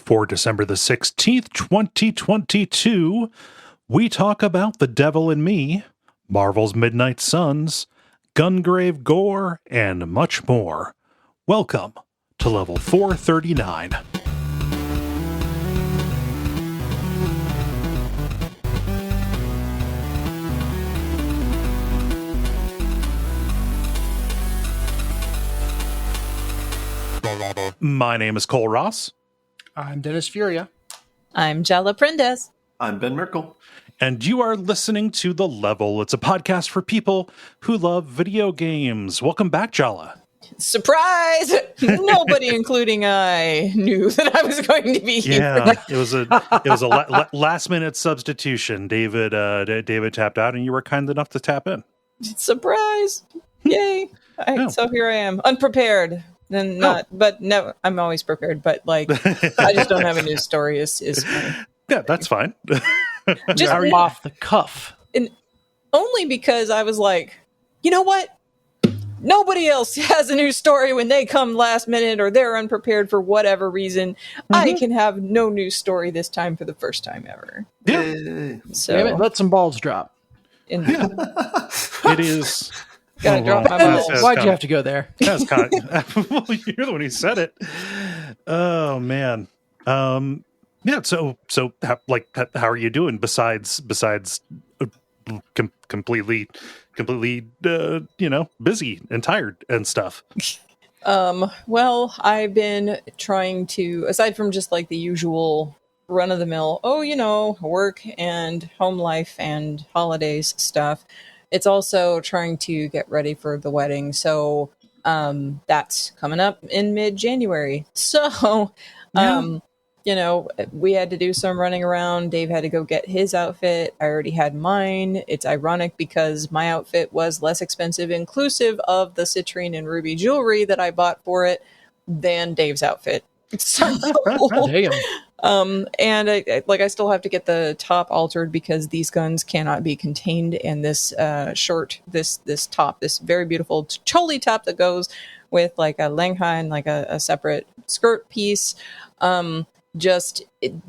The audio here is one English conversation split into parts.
For December the 16th, 2022, we talk about The Devil in Me, Marvel's Midnight Suns, Gungrave G.O.R.E, and much more. Welcome to Level 439. My name is Kole Ross. I'm Dennis Furia. I'm Jala Prendes. I'm Ben Merkel. And you are listening to The Level. It's a podcast for people who love video games. Welcome back, Jala. Surprise! Nobody, including I, knew that I was going to be here. Yeah, it was a last minute substitution. David tapped out, and you were kind enough to tap in. Surprise! Yay! So here I am, unprepared. And but no, I'm always prepared. But like, I just don't have a news story. Is funny. Yeah, that's fine. Just off the cuff, and only because I was like, you know what? Nobody else has a news story when they come last minute or they're unprepared for whatever reason. Mm-hmm. I can have no news story this time for the first time ever. Yeah. So damn it, let some balls drop. It is. Gotta drop my balls. Why'd you have to go there? That's kind of, well, you're the one who said it. Oh man. Yeah. So how are you doing besides completely busy and tired and stuff? Well, I've been trying to, aside from just like the usual run of the mill, work and home life and holidays stuff, it's also trying to get ready for the wedding. So that's coming up in mid-January. So we had to do some running around. Dave had to go get his outfit. I already had mine. It's ironic because my outfit was less expensive, inclusive of the citrine and ruby jewelry that I bought for it, than Dave's outfit. So, damn. And I still have to get the top altered because these guns cannot be contained in this shirt, this top, this very beautiful choli top that goes with like a lenghai and like a separate skirt piece. The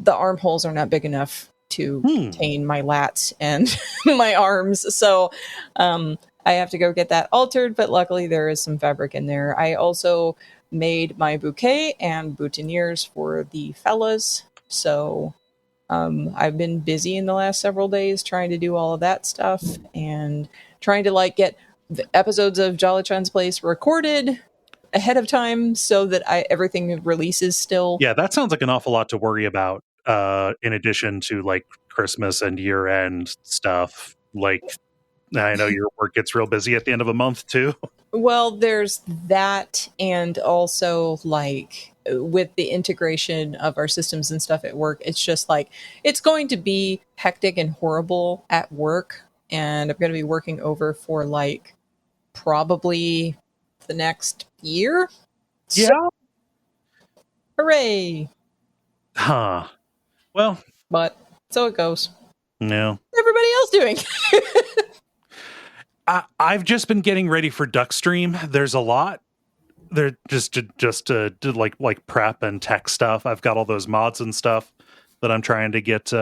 armholes are not big enough to contain my lats and my arms. So I have to go get that altered, but luckily there is some fabric in there. I also made my bouquet and boutonnieres for the fellas. So I've been busy in the last several days trying to do all of that stuff and trying to get the episodes of Jolly Chan's Place recorded ahead of time so that everything releases still. Yeah, that sounds like an awful lot to worry about in addition to like Christmas and year-end stuff. Like, I know your work gets real busy at the end of a month too. Well, there's that, and also like with the integration of our systems and stuff at work, it's just like it's going to be hectic and horrible at work, and I'm going to be working over for like probably the next year. Yeah. So, hooray. Huh. Well, but so it goes. No. Everybody else doing? I've just been getting ready for Duckstream. There's a lot. They're just to like prep and tech stuff. I've got all those mods and stuff that I'm trying to get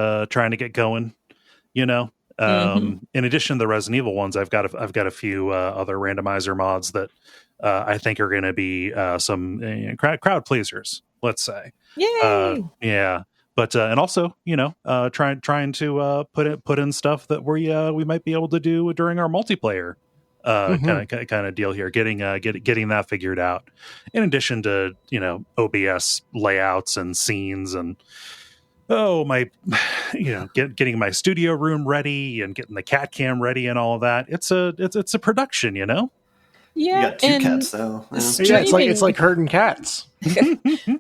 going. In addition to the Resident Evil ones, I've got a few other randomizer mods that I think are going to be some crowd pleasers. Let's say, yay! Yeah. But and also, trying to put in stuff that we might be able to do during our multiplayer kind of deal here, getting that figured out. In addition to OBS layouts and scenes and getting my studio room ready and getting the cat cam ready and all of that. It's a production, Yeah, you got two cats though. Yeah, it's like herding cats.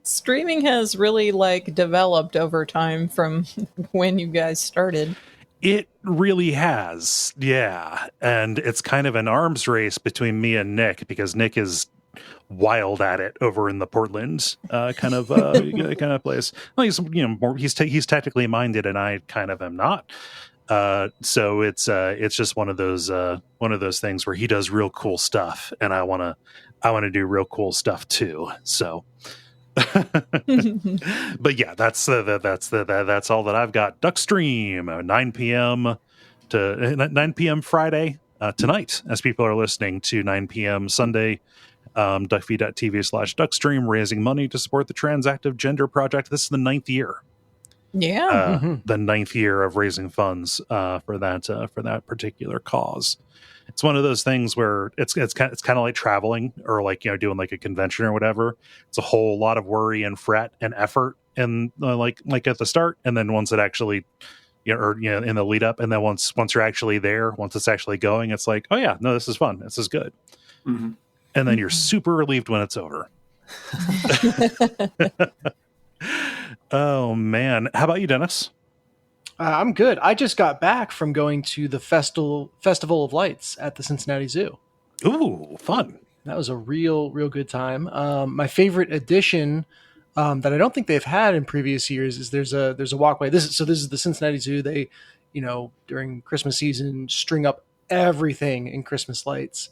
Streaming has really developed over time from when you guys started. It really has, yeah. And it's kind of an arms race between me and Nick because Nick is wild at it over in the Portland kind of place. Well, he's technically minded, and I kind of am not. So it's just one of those things where he does real cool stuff, and I want to do real cool stuff too. So But yeah, that's all that I've got. Duckstream, 9 p.m. to 9 p.m. Friday tonight, as people are listening to 9 p.m. Sunday. Duckfeed.tv/Duckstream, raising money to support the Transactive Gender Project. This is the 9th year. Yeah. The 9th year of raising funds for that particular cause. It's one of those things where it's kind of like traveling or like, doing like a convention or whatever. It's a whole lot of worry and fret and effort and like at the start, and then once it actually in the lead up, and then once you're actually there, once it's actually going, it's like, oh yeah, no, this is fun, this is good. Mm-hmm. And then you're super relieved when it's over. Oh man, how about you, Dennis? I'm good. I just got back from going to the Festival of Lights at the Cincinnati Zoo. Ooh, fun. That was a real good time. My favorite addition that I don't think they've had in previous years is there's a walkway. This is the Cincinnati Zoo. They, during Christmas season, string up everything in Christmas lights.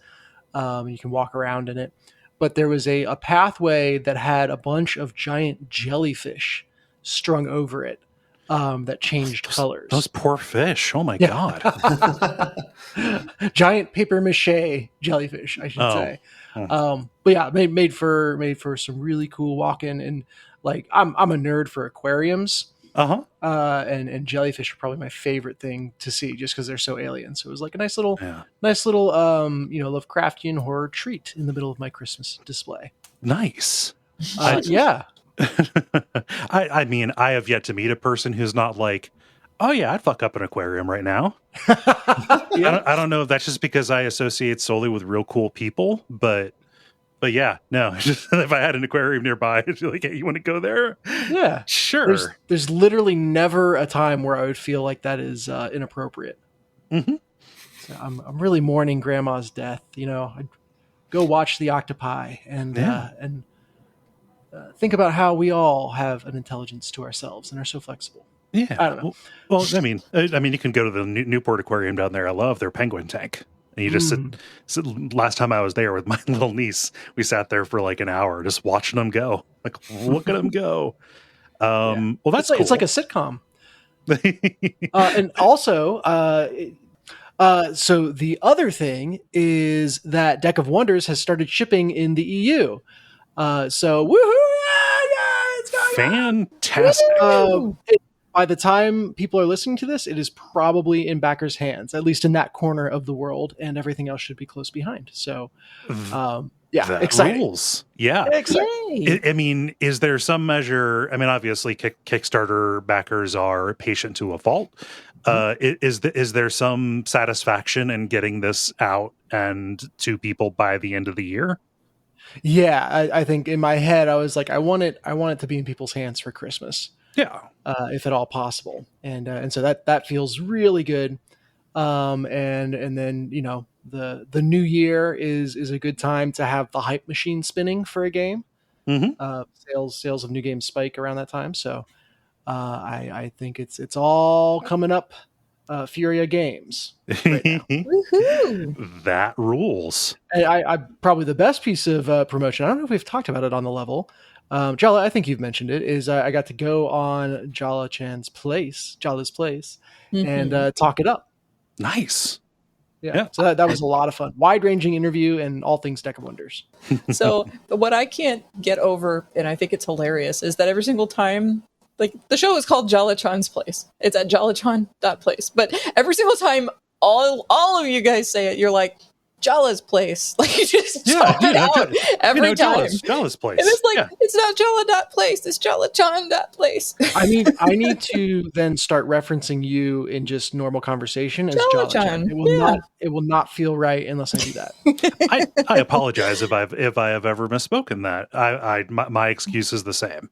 You can walk around in it. But there was a pathway that had a bunch of giant jellyfish strung over it. That changed colors. Those poor fish. Oh my God. Giant paper mache jellyfish, I should say. But yeah, made for some really cool walking, and like I'm a nerd for aquariums. And jellyfish are probably my favorite thing to see just because they're so alien. So it was like a nice little Lovecraftian horror treat in the middle of my Christmas display. Nice. Yeah. I mean, I have yet to meet a person who's not like, oh yeah, I'd fuck up an aquarium right now. I don't know if that's just because I associate solely with real cool people, but yeah, no. Just if I had an aquarium nearby, I'd be like, hey, you want to go there? Yeah, sure. There's literally never a time where I would feel like that is inappropriate. Mm-hmm. So I'm really mourning Grandma's death. I'd go watch the octopi and think about how we all have an intelligence to ourselves and are so flexible. Yeah, I don't know. Well, I mean, you can go to the Newport Aquarium down there. I love their penguin tank. And you just sit. Last time I was there with my little niece, we sat there for like an hour just watching them go. Like, look at them go. Well, that's cool. It's like a sitcom. And also, so the other thing is that Deck of Wonders has started shipping in the EU. So woohoo! It's going fantastic. By the time people are listening to this, it is probably in backers' hands, at least in that corner of the world, and everything else should be close behind. So, that exciting. rules. Yeah. Exciting. I mean, is there some measure? I mean, obviously, Kickstarter backers are patient to a fault. Is there some satisfaction in getting this out and to people by the end of the year? Yeah, I think in my head I was like, I want it to be in people's hands for Christmas. Yeah, if at all possible, and so that feels really good. And then the new year is a good time to have the hype machine spinning for a game. Mm-hmm. Sales of new games spike around that time, so I think it's all coming up. Furia Games right now. Woohoo! That rules. And I probably the best piece of promotion, I don't know if we've talked about it on the level. Jala, I think you've mentioned it, is I got to go on Jala's place, and talk it up. Nice. Yeah. So that was a lot of fun. Wide-ranging interview and all things Deck of Wonders. So what I can't get over, and I think it's hilarious, is that every single time, like, the show is called Jalachan's Place. It's at jalachan.place. But every single time all of you guys say it, you're like, Jala's Place. Like, you just shout it out every time. Jala's Place. And it's like, it's not Jala.place, it's Jalachan.place. I need to then start referencing you in just normal conversation as Jalachan. It will not feel right unless I do that. I apologize if I have ever misspoken that. My excuse is the same.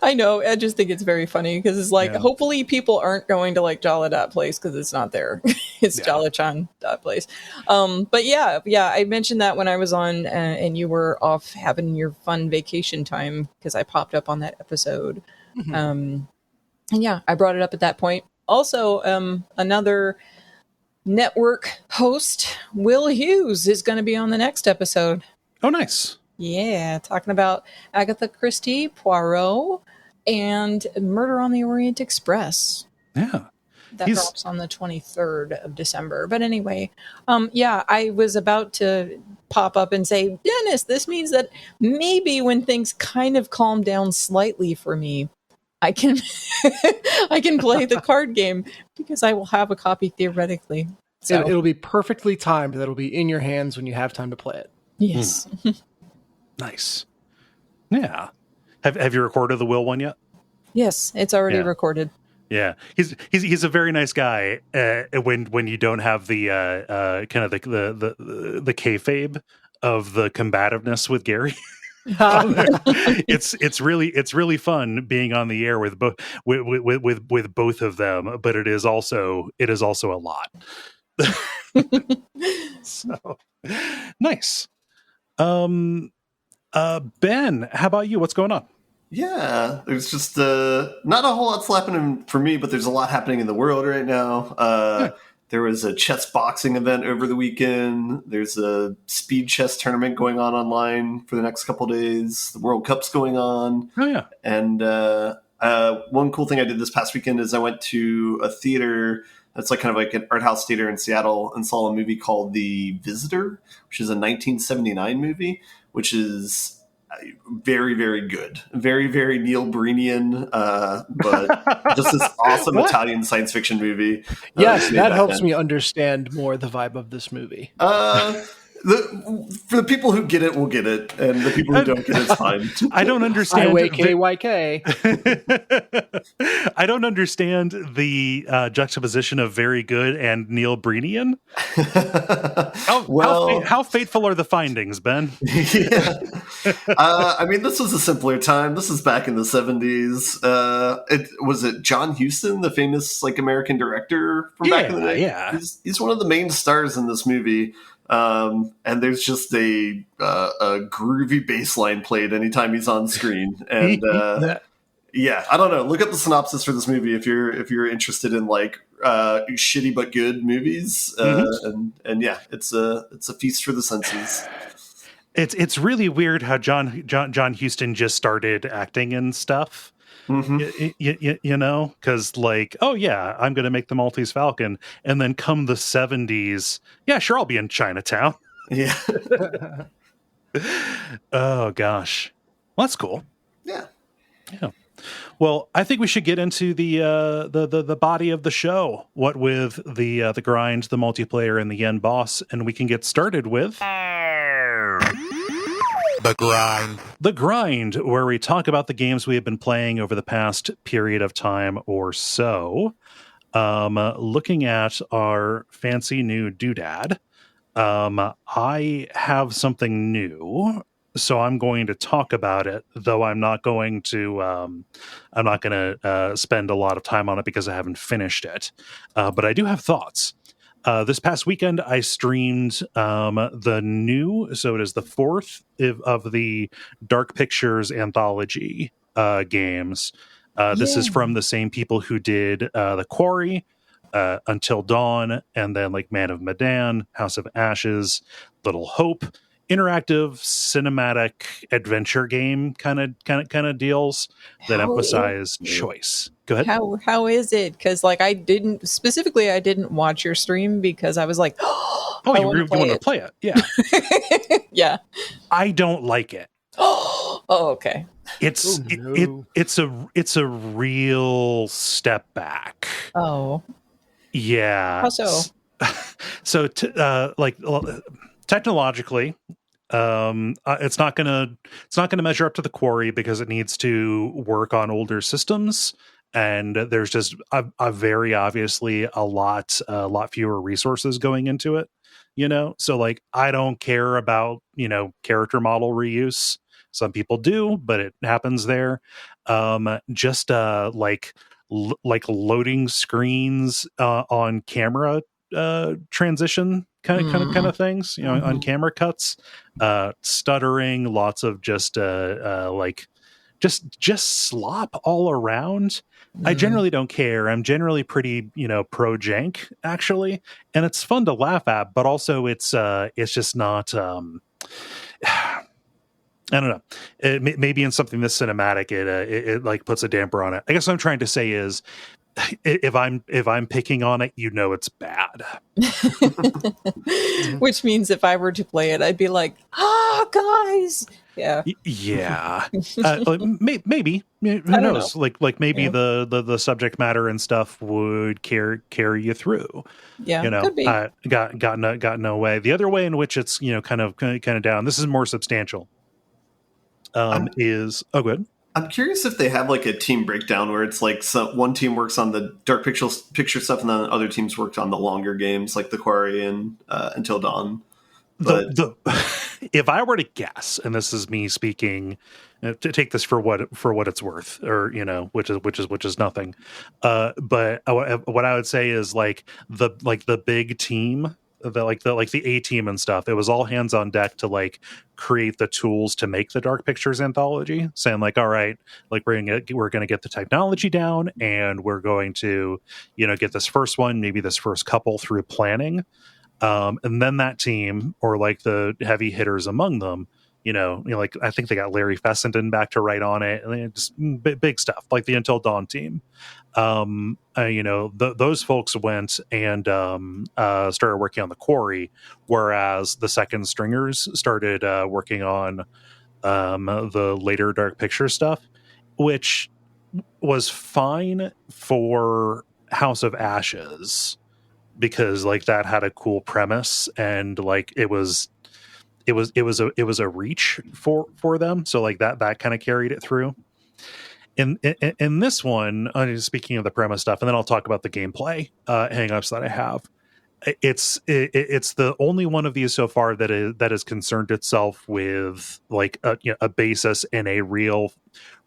I know. I just think it's very funny because it's like, hopefully people aren't going to like Jala.place because it's not there. It's Jalachan.place. But yeah, I mentioned that when I was on and you were off having your fun vacation time because I popped up on that episode. Mm-hmm. And yeah, I brought it up at that point. Also, another network host, Will Hughes, is going to be on the next episode. Oh, nice. Yeah, talking about Agatha Christie, Poirot, and Murder on the Orient Express. Yeah. That drops on the 23rd of December. But anyway, yeah, I was about to pop up and say, Dennis, this means that maybe when things kind of calm down slightly for me, I can I can play the card game because I will have a copy theoretically. So It'll be perfectly timed. That'll be in your hands when you have time to play it. yes. Nice. Yeah. Have you recorded the Will one yet? Yes, it's already recorded. Yeah, he's a very nice guy. When you don't have the kind of the kayfabe of the combativeness with Gary, it's really fun being on the air with both with both of them. But it is also a lot. So nice. Ben, how about you? What's going on? Yeah, there's just not a whole lot's happening for me, but there's a lot happening in the world right now. There was a chess boxing event over the weekend. There's a speed chess tournament going on online for the next couple days. The World Cup's going on. Oh, yeah. And one cool thing I did this past weekend is I went to a theater that's like kind of like an art house theater in Seattle and saw a movie called The Visitor, which is a 1979 movie, which is very, very good. Very, very Neil Breenian, but just this awesome Italian science fiction movie. Yes, that helps me understand more the vibe of this movie. For the people who get it will get it, and the people who don't get it's fine. I don't understand. KYK. I don't understand the juxtaposition of very good and Neil Breenian. How fateful are the findings, Ben? Yeah. I mean, this was a simpler time. This is back in the 70s. Was it John Huston, the famous like American director from back in the day? Yeah, he's one of the main stars in this movie. And there's just a groovy bass line played anytime he's on screen. And yeah, I don't know. Look up the synopsis for this movie if you're interested in like shitty but good movies. And yeah, it's a feast for the senses. It's really weird how John Huston just started acting and stuff. Mm-hmm. You know, because like, oh yeah, I'm going to make the Maltese Falcon, and then come the 70s, yeah, sure, I'll be in Chinatown. Yeah. Oh gosh, well, that's cool. Yeah. Well, I think we should get into the body of the show. What with the grind, the multiplayer, and the end boss, and we can get started with. The Grind, where we talk about the games we have been playing over the past period of time or so. Looking at our fancy new doodad, I have something new, so I'm going to talk about it, though I'm not going to spend a lot of time on it because I haven't finished it. But I do have thoughts. This past weekend, I streamed the new, so it is the fourth of the Dark Pictures Anthology games. This is from the same people who did the G.O.R.E, Until Dawn, and then like Man of Medan, House of Ashes, Little Hope, interactive cinematic adventure game kind of deals that emphasize choice. Go ahead. How is it? Because like I didn't watch your stream because I was like, you want to play it? Yeah. Yeah. I don't like it. Oh, okay. It's a real step back. Oh. Yeah. How so? So technologically, it's not gonna measure up to the G.O.R.E because it needs to work on older systems, and there's just a very obviously a lot fewer resources going into it. You know, so like I don't care about character model reuse. Some people do, but it happens there. Just like loading screens on camera transition kind of things, on camera cuts, stuttering, lots of just slop all around. I generally don't care. I'm generally pretty pro jank actually, and it's fun to laugh at, but also it's just not I don't know. Maybe in something this cinematic, it like puts a damper on it. I guess what I'm trying to say is, if I'm picking on it, it's bad. Which means if I were to play it, I'd be like, guys. Yeah. Yeah. Like, maybe. Who don't knows? know. Like maybe Yeah. the subject matter and stuff would carry you through. Yeah, could be. Got no way. The other way in which it's kind of down. This is more substantial. Is good. I'm curious if they have like a team breakdown where it's like one team works on the dark picture stuff, and then other teams worked on the longer games like the Quarry and Until Dawn. But if I were to guess, and this is me speaking, to take this for what it's worth, or which is nothing. But what I would say is like the big team, the A team and stuff. It was all hands on deck to like create the tools to make the Dark Pictures anthology, saying like, all right, like we're gonna get the technology down, and we're going to get this first one, maybe this first couple through planning. And then that team, or like the heavy hitters among them, like I think they got Larry Fessenden back to write on it, and just big stuff like the Until Dawn team. Those folks went and started working on the Quarry, whereas the second stringers started working on the later Dark Picture stuff, which was fine for House of Ashes, because like that had a cool premise, and like it was a reach for them, so like that kind of carried it through. In this one, speaking of the premise stuff, and then I'll talk about the gameplay hang-ups that I have. It's the only one of these so far that has concerned itself with like a basis in a real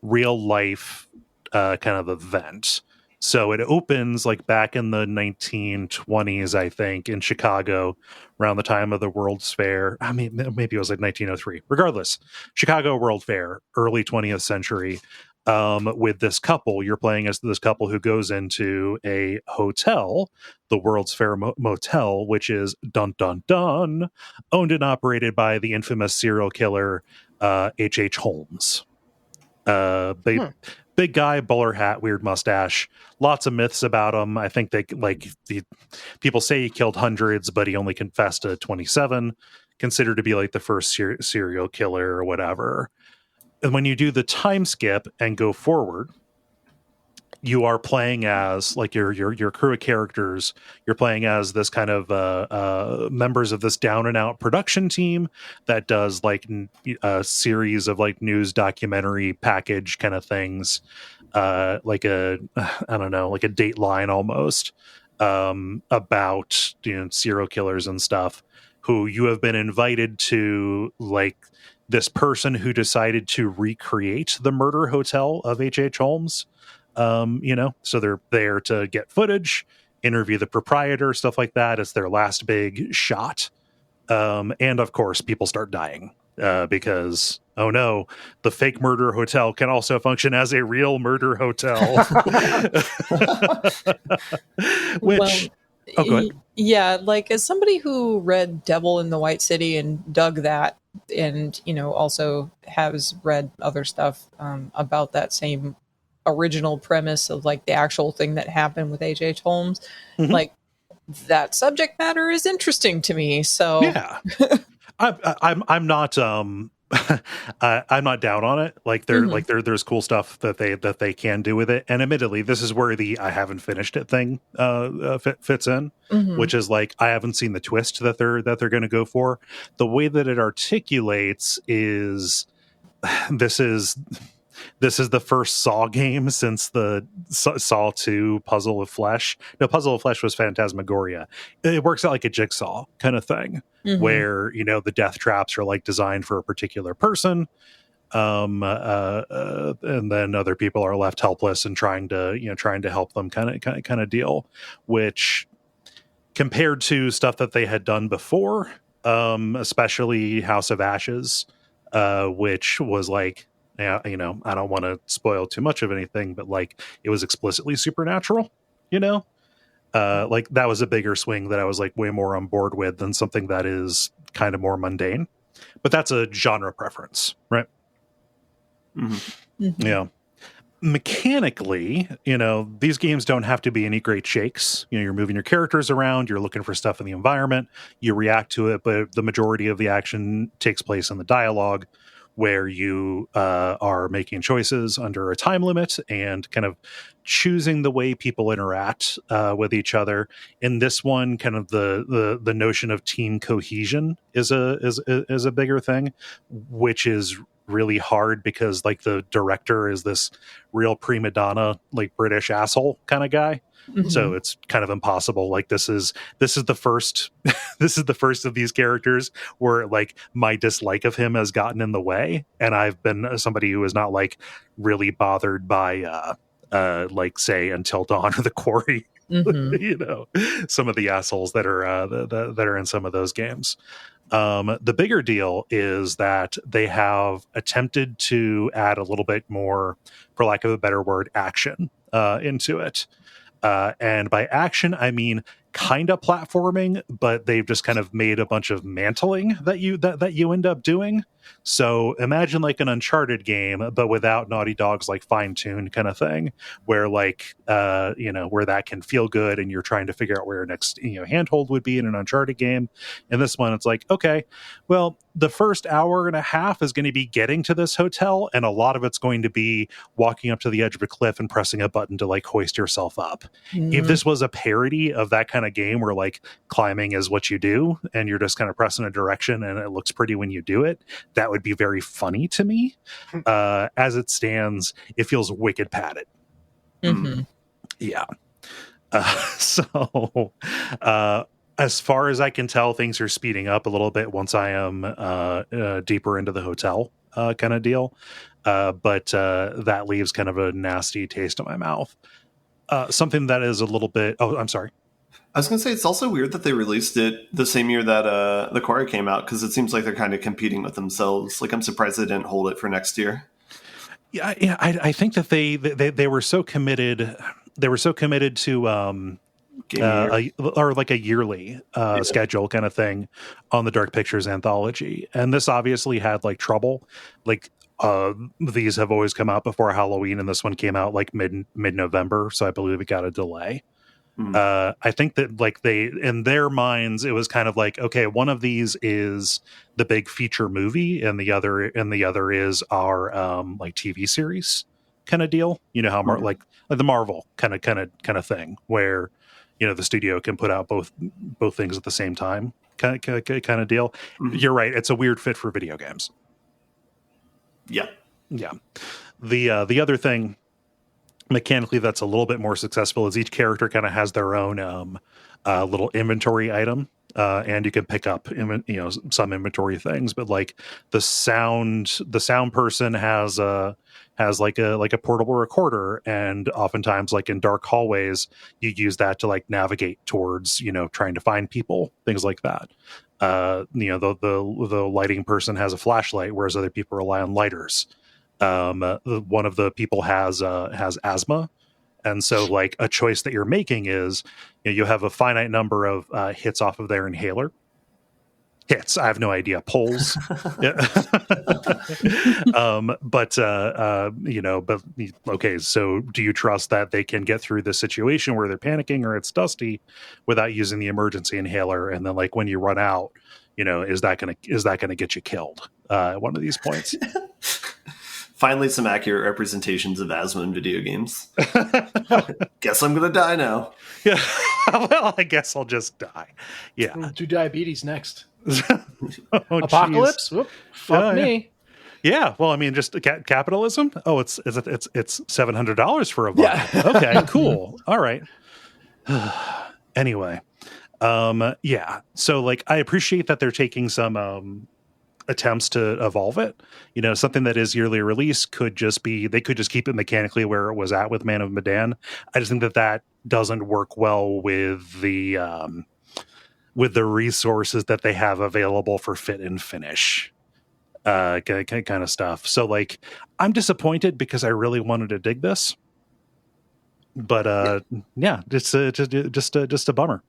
life kind of event. So it opens like back in the 1920s, I think, in Chicago, around the time of the World's Fair. I mean, maybe it was like 1903. Regardless, Chicago World Fair, early 20th century, with this couple. You're playing as this couple who goes into a hotel, the World's Fair Motel, which is dun dun dun, owned and operated by the infamous serial killer H.H. Holmes. Big guy, bowler hat, weird mustache. Lots of myths about him. I think people say he killed hundreds, but he only confessed to 27. Considered to be like the first serial killer or whatever. And when you do the time skip and go forward, you are playing as like your crew of characters. You're playing as this kind of members of this down and out production team that does like a series of like news documentary package kind of things, like a Dateline almost, about serial killers and stuff, who you have been invited to, like this person who decided to recreate the murder hotel of H.H. Holmes. So they're there to get footage, interview the proprietor, stuff like that. It's their last big shot. And of course, people start dying because, oh no, the fake murder hotel can also function as a real murder hotel. Which, go ahead. Yeah, like as somebody who read Devil in the White City and dug that, and also has read other stuff about that same original premise of like the actual thing that happened with H.H. Holmes, like that subject matter is interesting to me. So yeah, I'm not I'm not down on it. Like there's cool stuff that they can do with it. And admittedly, this is where the I haven't finished it thing fits in, which is like I haven't seen the twist that they're going to go for. The way that it articulates is this is the first Saw game since the Saw 2 Puzzle of Flesh. No, Puzzle of Flesh was Phantasmagoria. It works out like a jigsaw kind of thing, where the death traps are like designed for a particular person, and then other people are left helpless and trying to help them kind of deal. Which, compared to stuff that they had done before, especially House of Ashes, which was like, I don't want to spoil too much of anything, but like it was explicitly supernatural, like that was a bigger swing that I was like way more on board with than something that is kind of more mundane. But that's a genre preference, right? Mm-hmm. Mhm. Yeah. Mechanically, these games don't have to be any great shakes. You're moving your characters around, you're looking for stuff in the environment, you react to it, but the majority of the action takes place in the dialogue, where you are making choices under a time limit and kind of choosing the way people interact with each other. In this one, kind of the notion of team cohesion is a bigger thing, which is really hard because like the director is this real prima donna, like British asshole kind of guy. Mhm. So it's kind of impossible. Like this is the first this is the first of these characters where like my dislike of him has gotten in the way, and I've been somebody who is not like really bothered by like say Until Dawn or the Quarry. Mhm. Some of the assholes that are that are in some of those games. The bigger deal is that they have attempted to add a little bit more, for lack of a better word, action into it. And by action, I mean kind of platforming, but they've just kind of made a bunch of mantling that you end up doing. So imagine like an Uncharted game, but without Naughty Dog's like fine-tuned kind of thing, where like where that can feel good, and you're trying to figure out where your next handhold would be in an Uncharted game. In this one, it's like, okay, well, the first hour and a half is going to be getting to this hotel, and a lot of it's going to be walking up to the edge of a cliff and pressing a button to like hoist yourself up. If this was a parody of that kind of game where like climbing is what you do and you're just kind of pressing a direction and it looks pretty when you do it, that would be very funny to me. As it stands, it feels wicked padded. Mhm. Yeah. So as far as I can tell, things are speeding up a little bit once I am deeper into the hotel kind of deal. But that leaves kind of a nasty taste in my mouth. Something that is a little bit... Oh, I'm sorry. I was going to say, it's also weird that they released it the same year that the Core came out, because it seems like they're kind of competing with themselves. Like, I'm surprised they didn't hold it for next year. Yeah, I think that they were so committed. They were so committed to or like a yearly schedule kind of thing on the Dark Pictures anthology, and this obviously had like trouble. Like these have always come out before Halloween, and this one came out like mid November, so I believe it got a delay. I think that like they, in their minds, it was kind of like, okay, one of these is the big feature movie, and the other is our like TV series kind of deal. You know how like the Marvel kind of thing, where the studio can put out both things at the same time, kind of deal. You're right; it's a weird fit for video games. Yeah. The other thing mechanically that's a little bit more successful is each character kind of has their own little inventory item, and you can pick up some inventory things, but like the sound person has like a portable recorder, and oftentimes like in dark hallways you use that to like navigate towards trying to find people, things like that. The lighting person has a flashlight, whereas other people rely on lighters. One of the people has asthma, and so like a choice that you're making is you have a finite number of hits off of their inhaler. Hits, I have no idea. Pulls. But okay, so do you trust that they can get through the situation where they're panicking or it's dusty without using the emergency inhaler? And then like when you run out, is that gonna get you killed at one of these points? Finally, some accurate representations of asthma in video games. Guess I'm gonna die now. Yeah. Well, I guess I'll just die. Yeah. We'll do diabetes next. Apocalypse? Whoop. Fuck me. Yeah. Well, I mean, just capitalism. Oh, it's $700 for a bottle. Yeah. Okay. Cool. All right. Anyway. Yeah. So, like, I appreciate that they're taking some attempts to evolve it. Something that is yearly release could just be, they could just keep it mechanically where it was at with Man of Medan. I just think that doesn't work well with the resources that they have available for fit and finish kind of stuff. So like, I'm disappointed because I really wanted to dig this, but yeah, just a bummer.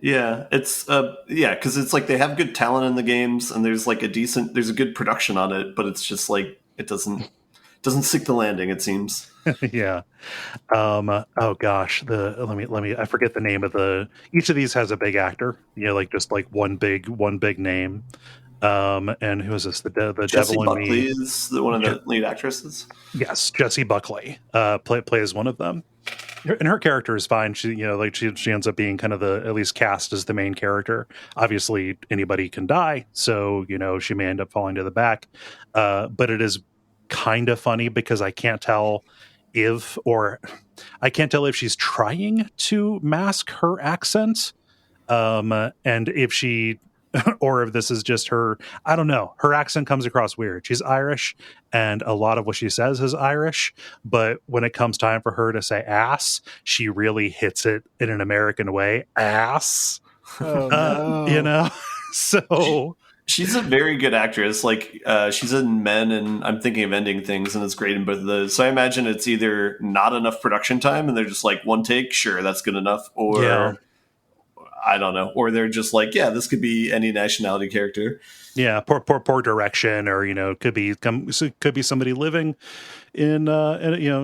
Yeah, it's because it's like they have good talent in the games, and there's like there's a good production on it, but it's just like it doesn't stick the landing, it seems. Yeah. Oh gosh, let me I forget the name of each of these has a big actor, like just like one big name. And who is this? The Jessie Devil in Buckley Me. is one of the lead actresses. Yes, Jessie Buckley plays one of them. And her character is fine. She, she ends up being kind of at least cast as the main character. Obviously, anybody can die, so she may end up falling to the back. But it is kind of funny because I can't tell if she's trying to mask her accent, and if she or if this is just her. I don't know. Her accent comes across weird. She's Irish, and a lot of what she says is Irish, but when it comes time for her to say ass, she really hits it in an American way. Ass. Oh, no. So she's a very good actress. Like she's in Men and I'm Thinking of Ending Things, and it's great in both of those. So I imagine it's either not enough production time and they're just like, one take, sure, that's good enough, or yeah. I don't know, or they're just like, yeah, this could be any nationality character. Yeah, poor direction, or could be somebody living in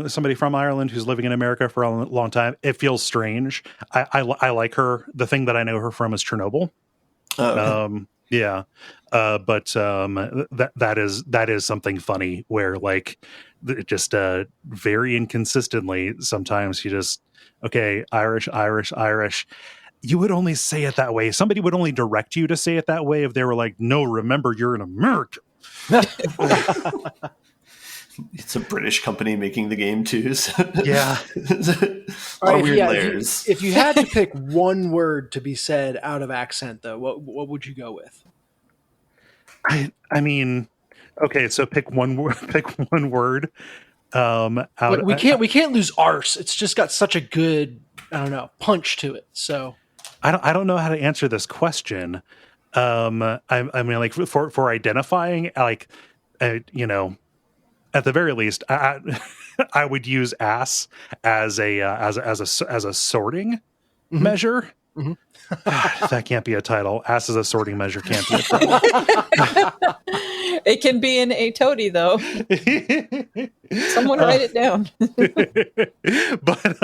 somebody from Ireland who's living in America for a long time. It feels strange. I like her. The thing that I know her from is Chernobyl. Okay. Yeah, but that is something funny where like just very inconsistently sometimes you just Irish. You would only say it that way. Somebody would only direct you to say it that way if they were like, no, remember, you're an American. It's a British company making the game too. So yeah. Weird layers. If you had to pick one word to be said out of accent, though, what would you go with? I mean, okay, so pick one word. We can't lose arse. It's just got such a good, I don't know, punch to it. So I don't know how to answer this question. I mean, like for identifying, like, at the very least, I would use ass as a sorting measure. Mm-hmm. That can't be a title. Ass as a sorting measure can't be a title. It can be an a toady though. Someone write it down. But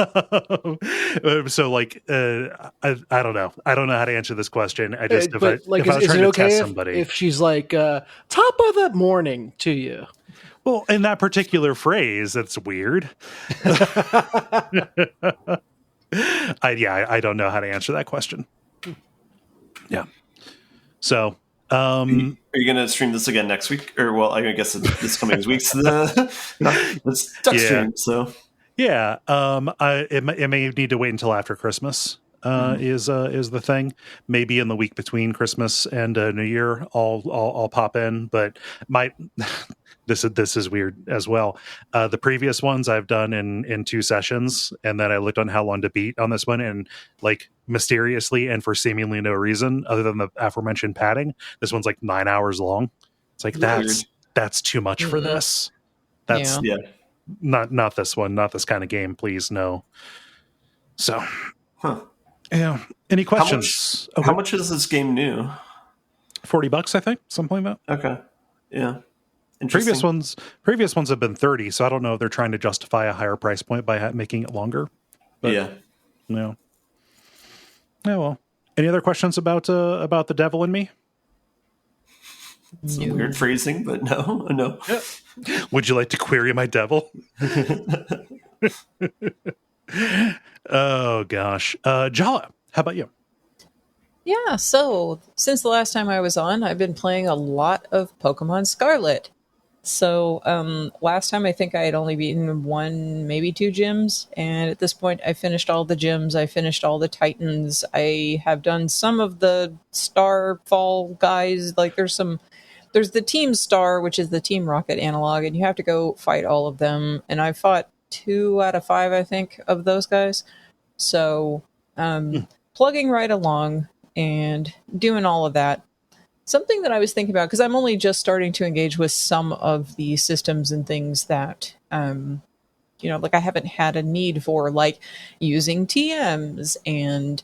so like I don't know. I don't know how to answer this question. I just if I was is trying it to okay test somebody, if she's like top of the morning to you? Well, in that particular phrase, that's weird. I don't know how to answer that question. Yeah. So, are you going to stream this again next week? Or, well, I guess this coming week's it's Duckstream, so. Yeah. It may need to wait until after Christmas. Is the thing. Maybe in the week between Christmas and New Year, I'll pop in. But this is weird as well. The previous ones I've done in 2 sessions, and then I looked on how long to beat on this one, and like mysteriously and for seemingly no reason other than the aforementioned padding, this one's like 9 hours long. It's like that's too much for this. That's not this one, not this kind of game. Please, no. So. Yeah. Any questions? How much is this game new? $40, I think, something like that. Okay. Yeah. Previous ones have been $30, so I don't know if they're trying to justify a higher price point by making it longer. But, yeah. Yeah. Well. Any other questions about the Devil in Me? It's weird phrasing, but no. Yeah. Would you like to query my devil? Oh gosh, Jala, how about you? Yeah, so since the last time I was on, I've been playing a lot of Pokemon Scarlet. So last time I think I had only beaten 1, maybe 2 gyms, and at this point I finished all the gyms, I finished all the Titans, I have done some of the Starfall guys, like there's the Team Star, which is the Team Rocket analog, and you have to go fight all of them, and I fought 2 out of 5, I think, of those guys. So, plugging right along and doing all of that. Something that I was thinking about, because I'm only just starting to engage with some of the systems and things that, like I haven't had a need for, like using TMs and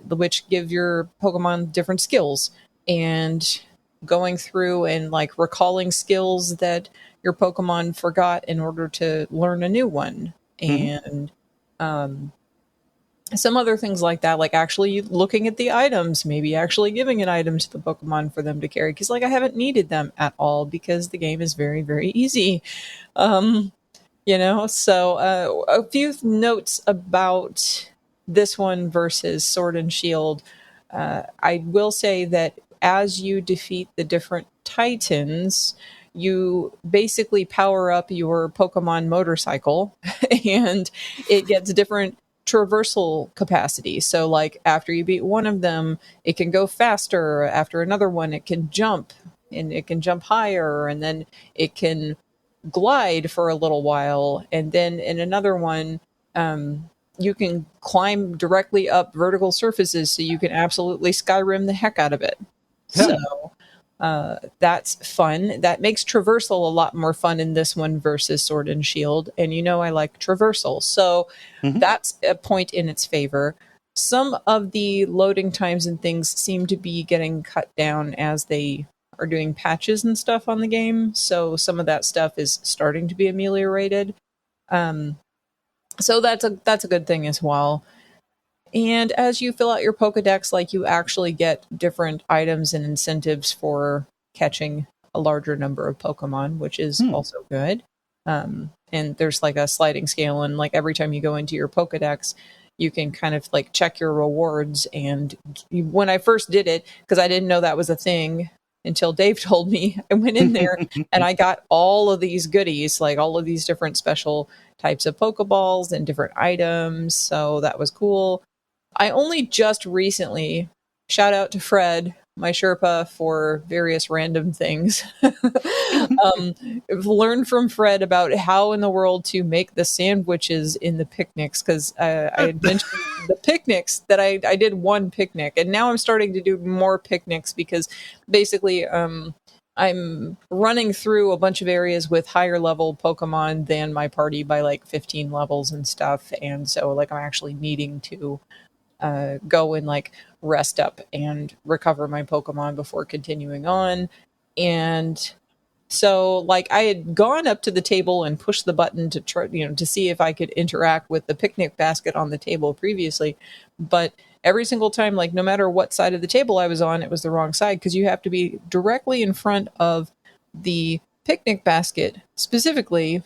which give your Pokemon different skills, and going through and like recalling skills that your Pokemon forgot in order to learn a new one. And some other things like that, like actually looking at the items, maybe actually giving an item to the Pokemon for them to carry, because like I haven't needed them at all because the game is very, very easy. So a few notes about this one versus Sword and Shield. I will say that as you defeat the different Titans, you basically power up your Pokemon motorcycle and it gets different traversal capacity. So like after you beat one of them, it can go faster. After another one, it can jump, and it can jump higher, and then it can glide for a little while, and then in another one, you can climb directly up vertical surfaces, so you can absolutely Skyrim the heck out of it. Yeah. So that's fun. That makes traversal a lot more fun in this one versus Sword and Shield. And I like traversal, so that's a point in its favor. Some of the loading times and things seem to be getting cut down as they are doing patches and stuff on the game, so some of that stuff is starting to be ameliorated. So that's a good thing as well. And as you fill out your Pokedex, like you actually get different items and incentives for catching a larger number of Pokemon, which is also good. And there's like a sliding scale, and like every time you go into your Pokedex, you can kind of like check your rewards. And when I first did it, because I didn't know that was a thing until Dave told me, I went in there and I got all of these goodies, like all of these different special types of Pokeballs and different items. So that was cool. I only just recently, shout out to Fred, my Sherpa, for various random things, learned from Fred about how in the world to make the sandwiches in the picnics, because I had mentioned the picnics that I did one picnic, and now I'm starting to do more picnics because basically I'm running through a bunch of areas with higher level Pokemon than my party by like 15 levels and stuff, and so like I'm actually needing to go and like rest up and recover my Pokemon before continuing on. And so like I had gone up to the table and pushed the button to try, to see if I could interact with the picnic basket on the table previously. But every single time, like no matter what side of the table I was on, it was the wrong side, because you have to be directly in front of the picnic basket specifically.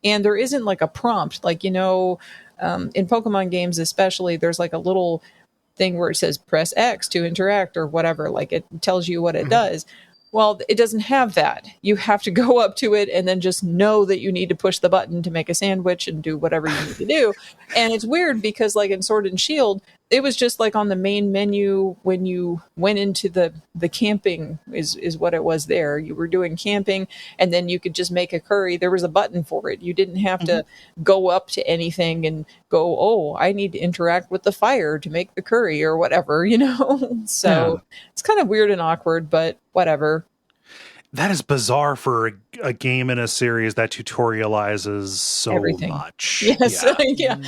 And there isn't like a prompt, like, in Pokemon games especially, there's like a little thing where it says press X to interact or whatever, like it tells you what it does. Well, it doesn't have that. You have to go up to it and then just know that you need to push the button to make a sandwich and do whatever you need to do. And it's weird because like in Sword and Shield, it was just like on the main menu when you went into the camping is what it was there. You were doing camping and then you could just make a curry. There was a button for it. You didn't have to go up to anything and go, oh, I need to interact with the fire to make the curry or whatever, So it's kind of weird and awkward, but whatever. That is bizarre for a game in a series that tutorializes so Everything. much. Yes. Yeah.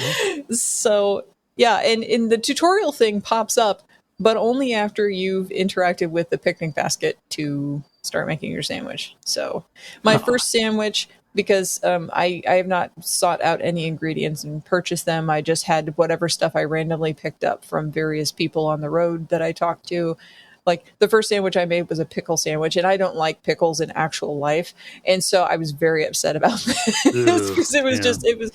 So yeah, and the tutorial thing pops up, but only after you've interacted with the picnic basket to start making your sandwich. So my first sandwich, because I have not sought out any ingredients and purchased them. I just had whatever stuff I randomly picked up from various people on the road that I talked to. Like the first sandwich I made was a pickle sandwich, and I don't like pickles in actual life. And so I was very upset about this because it was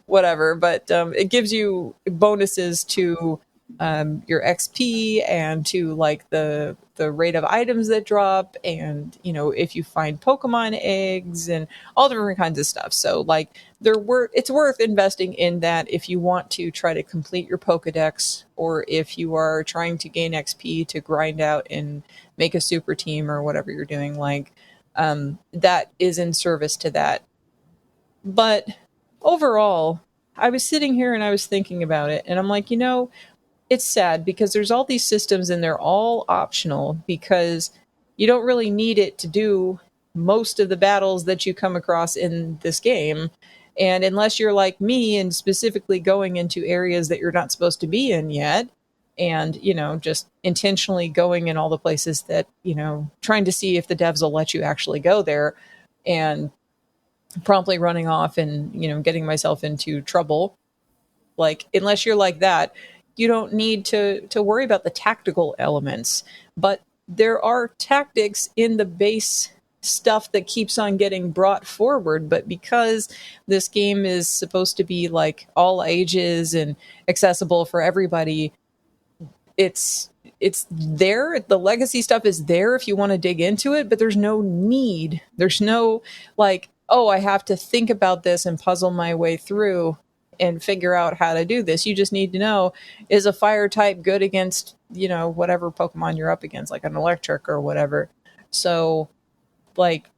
whatever. But it gives you bonuses to your XP and to like the rate of items that drop, and if you find Pokemon eggs and all different kinds of stuff. So like it's worth investing in that if you want to try to complete your Pokedex, or if you are trying to gain XP to grind out and make a super team or whatever you're doing, like that is in service to that. But overall, I was sitting here and I was thinking about it, and I'm like, it's sad because there's all these systems and they're all optional because you don't really need it to do most of the battles that you come across in this game. And unless you're like me and specifically going into areas that you're not supposed to be in yet, and, just intentionally going in all the places that, trying to see if the devs will let you actually go there, and promptly running off and, getting myself into trouble. Like, unless you're like that, you don't need to worry about the tactical elements. But there are tactics in the base stuff that keeps on getting brought forward. But because this game is supposed to be like all ages and accessible for everybody, it's there. The legacy stuff is there if you want to dig into it, but there's no need. There's no like, oh, I have to think about this and puzzle my way through and figure out how to do this. You just need to know, is a fire type good against, whatever Pokemon you're up against, like an electric or whatever. So like,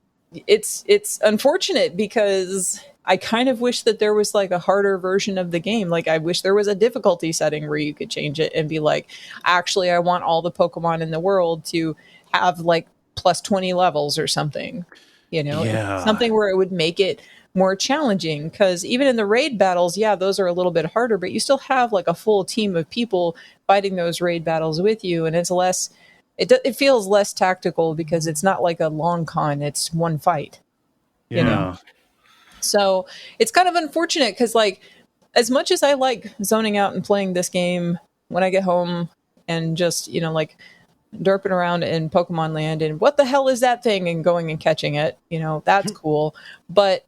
it's unfortunate because I kind of wish that there was like a harder version of the game. Like, I wish there was a difficulty setting where you could change it and be like, actually, I want all the Pokemon in the world to have like plus 20 levels or something, Yeah. something where it would make it more challenging. Because even in the raid battles, yeah, those are a little bit harder, but you still have like a full team of people fighting those raid battles with you, and it's less. It feels less tactical because it's not like a long con; it's one fight. Yeah. So it's kind of unfortunate because, like, as much as I like zoning out and playing this game when I get home and just, like derping around in Pokemon Land and what the hell is that thing and going and catching it, that's cool. But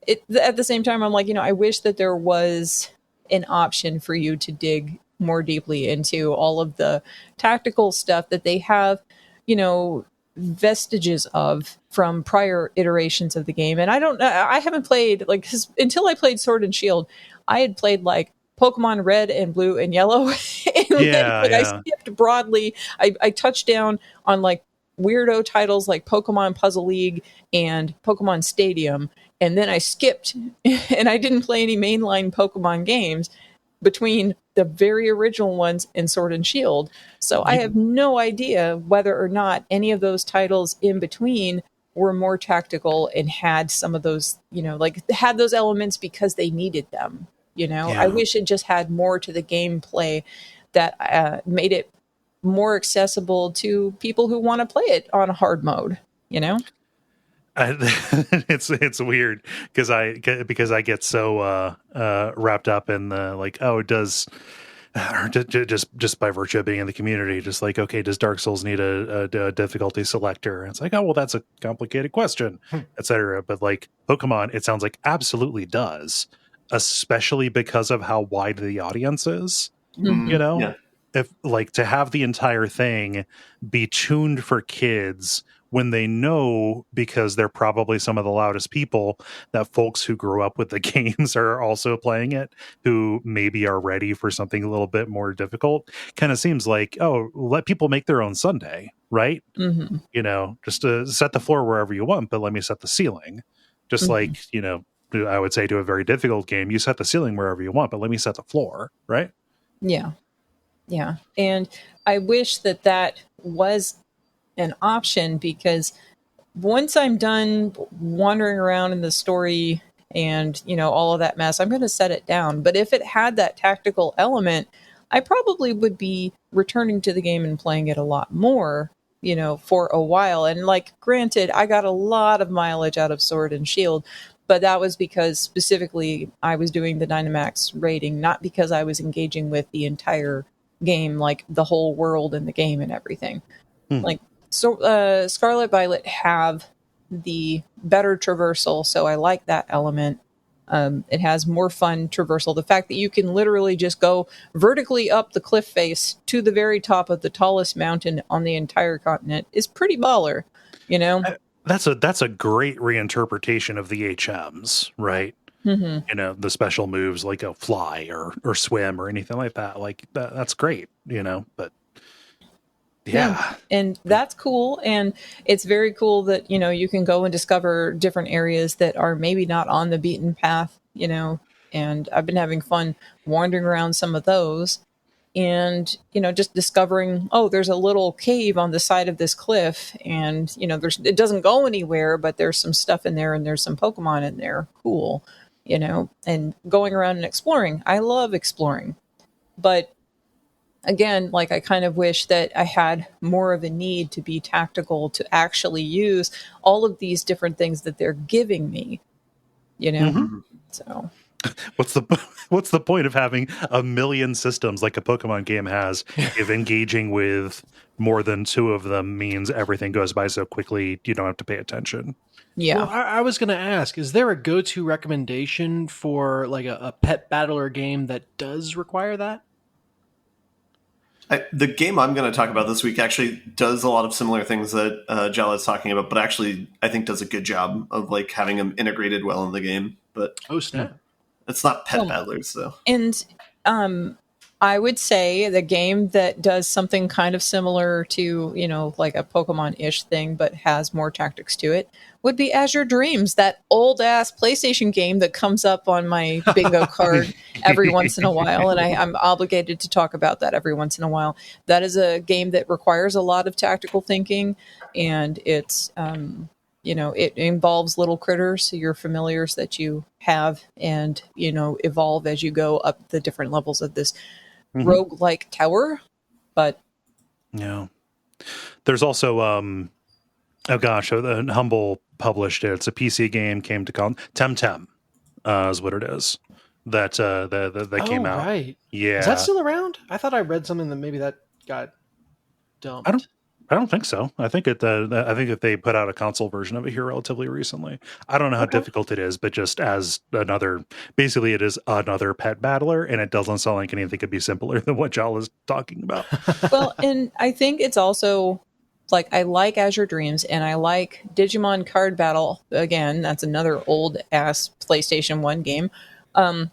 at the same time, I'm like, I wish that there was an option for you to dig more deeply into all of the tactical stuff that they have, vestiges of from prior iterations of the game. And I haven't played like, 'cause until I played Sword and Shield, I had played like Pokemon Red and Blue and Yellow. And then, I skipped broadly. I touched down on like weirdo titles like Pokemon Puzzle League and Pokemon Stadium. And then I skipped and I didn't play any mainline Pokemon games between the very original ones and Sword and Shield. So I have no idea whether or not any of those titles in between were more tactical and had some of those, like had those elements because they needed them. I wish it just had more to the gameplay that made it more accessible to people who want to play it on hard mode, It's weird because I get so wrapped up in the like, oh, it does, or just by virtue of being in the community, just like, okay, does Dark Souls need a difficulty selector? And it's like, oh, well, that's a complicated question, etc. But like Pokemon, it sounds like absolutely does, especially because of how wide the audience is. Yeah. If like to have the entire thing be tuned for kids when they know, because they're probably some of the loudest people, that folks who grew up with the games are also playing it, who maybe are ready for something a little bit more difficult, kind of seems like, oh, let people make their own Sunday, right? Mm-hmm. Just to set the floor wherever you want, but let me set the ceiling. Just like, I would say to a very difficult game, you set the ceiling wherever you want, but let me set the floor, right? Yeah. Yeah. And I wish that was an option, because once I'm done wandering around in the story and, all of that mess, I'm going to set it down. But if it had that tactical element, I probably would be returning to the game and playing it a lot more, for a while. And like, granted, I got a lot of mileage out of Sword and Shield, but that was because specifically I was doing the Dynamax rating, not because I was engaging with the entire game, like the whole world in the game and everything. Like, so Scarlet, Violet have the better traversal, so I like that element. It has more fun traversal. The fact that you can literally just go vertically up the cliff face to the very top of the tallest mountain on the entire continent is pretty baller, That's a great reinterpretation of the HMs, right? Mm-hmm. The special moves like a fly or swim or anything like that. Like that's great, but yeah. And that's cool. And it's very cool that, you can go and discover different areas that are maybe not on the beaten path, and I've been having fun wandering around some of those and, just discovering, oh, there's a little cave on the side of this cliff and, it doesn't go anywhere, but there's some stuff in there and there's some Pokemon in there. Cool. And going around and exploring. I love exploring, but again, like I kind of wish that I had more of a need to be tactical to actually use all of these different things that they're giving me, you know? Mm-hmm. So What's the point of having a million systems like a Pokemon game has if engaging with more than two of them means everything goes by so quickly you don't have to pay attention? yeah. Well, I was going to ask, is there a go-to recommendation for like a pet battler game that does require that? The game I'm going to talk about this week actually does a lot of similar things that Jala is talking about, but actually I think does a good job of like having them integrated well in the game. But Oh, snap. it's not pet battlers, though. And I would say the game that does something kind of similar to, you know, like a Pokemon-ish thing, but has more tactics to it, would be Azure Dreams, that old-ass PlayStation game that comes up on my bingo card every once in a while, and I'm obligated to talk about that every once in a while. That is a game that requires a lot of tactical thinking, and it's... you know, it involves little critters, your familiars that you have, and, you know, evolve as you go up the different levels of this roguelike tower. But yeah, there's also the Humble published it. It's a PC game, came to call Temtem is what it is. That came out. Right. Yeah. Is that still around? I thought I read something that maybe that got dumped. I don't think so. I think that they put out a console version of it here relatively recently. I don't know how difficult it is, but just as basically it is another pet battler, and it doesn't sound like anything could be simpler than what Jala is talking about. well, and I think it's also like I like Azure Dreams and I like Digimon Card Battle. Again, that's another old ass PlayStation 1 game. And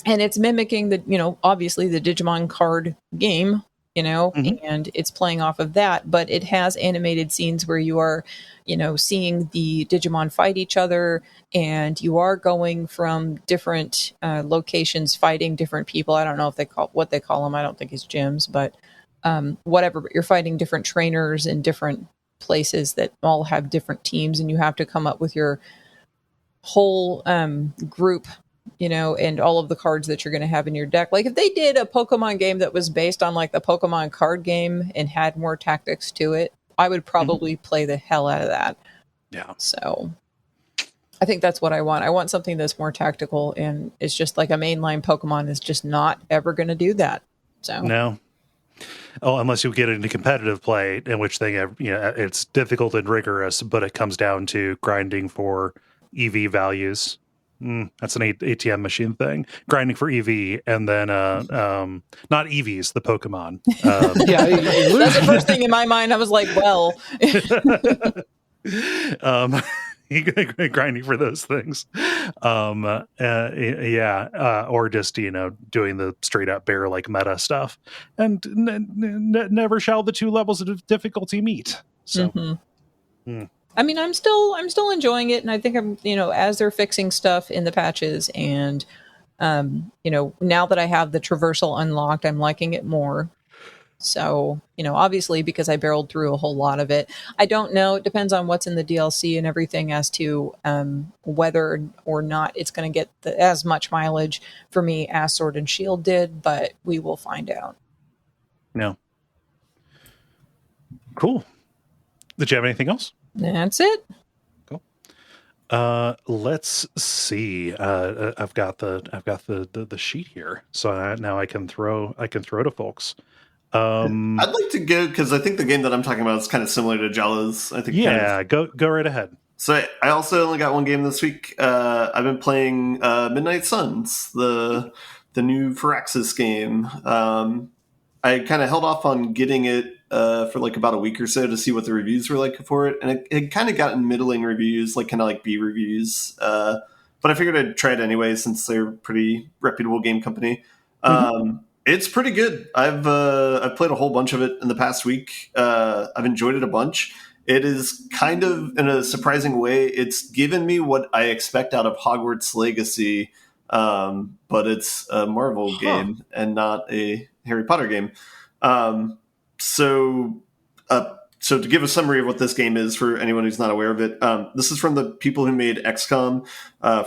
it's mimicking the, you know, obviously the Digimon card game, you know, and it's playing off of that, but it has animated scenes where you are, you know, seeing the Digimon fight each other, and you are going from different locations fighting different people. I don't know if what they call them. I don't think it's gyms, but whatever. But you're fighting different trainers in different places that all have different teams, and you have to come up with your whole group, you know, and all of the cards that you're going to have in your deck. Like if they did a Pokemon game that was based on like the Pokemon card game and had more tactics to it, I would probably play the hell out of that. Yeah. So I think that's what I want. I want something that's more tactical, and it's just like a mainline Pokemon is just not ever going to do that. So no. Oh, unless you get into competitive play, in which thing, you know, it's difficult and rigorous, but it comes down to grinding for EV values. That's an ATM machine thing. Grinding for EV, and then not EVs, the Pokemon. Yeah, that's the first thing in my mind. I was like, well, grinding for those things. Or just, you know, doing the straight up bear like meta stuff, and never shall the two levels of difficulty meet. So. I mean, I'm still enjoying it, and I think I'm, you know, as they're fixing stuff in the patches, and you know, now that I have the traversal unlocked, I'm liking it more. So, you know, obviously because I barreled through a whole lot of it, I don't know. It depends on what's in the DLC and everything as to whether or not it's going to get as much mileage for me as Sword and Shield did, but we will find out. No. Cool. Did you have anything else? That's it. Cool. Let's see. I've got the sheet here, so now I can throw to folks. I'd like to go because I think the game that I'm talking about is kind of similar to Jala's. I think. Yeah, go right ahead. So I also only got one game this week. I've been playing Midnight Suns, the new Firaxis game. I kind of held off on getting it for like about a week or so to see what the reviews were like for it, and it had kind of gotten middling reviews, like kind of like B reviews. But I figured I'd try it anyway since they're a pretty reputable game company. It's pretty good. I've played a whole bunch of it in the past week. I've enjoyed it a bunch. It is kind of, in a surprising way, it's given me what I expect out of Hogwarts Legacy, but it's a Marvel game and not a Harry Potter game. So to give a summary of what this game is for anyone who's not aware of it, this is from the people who made XCOM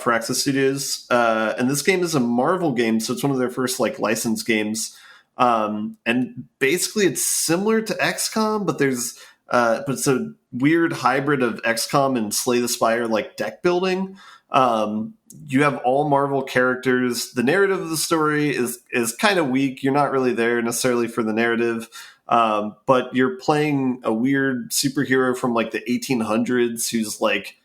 for Access Studios. And this game is a Marvel game, so it's one of their first like licensed games. And basically it's similar to XCOM, but but it's a weird hybrid of XCOM and Slay the Spire, like deck building. You have all Marvel characters. The narrative of the story is kind of weak. You're not really there necessarily for the narrative. But you're playing a weird superhero from like the 1800s who's like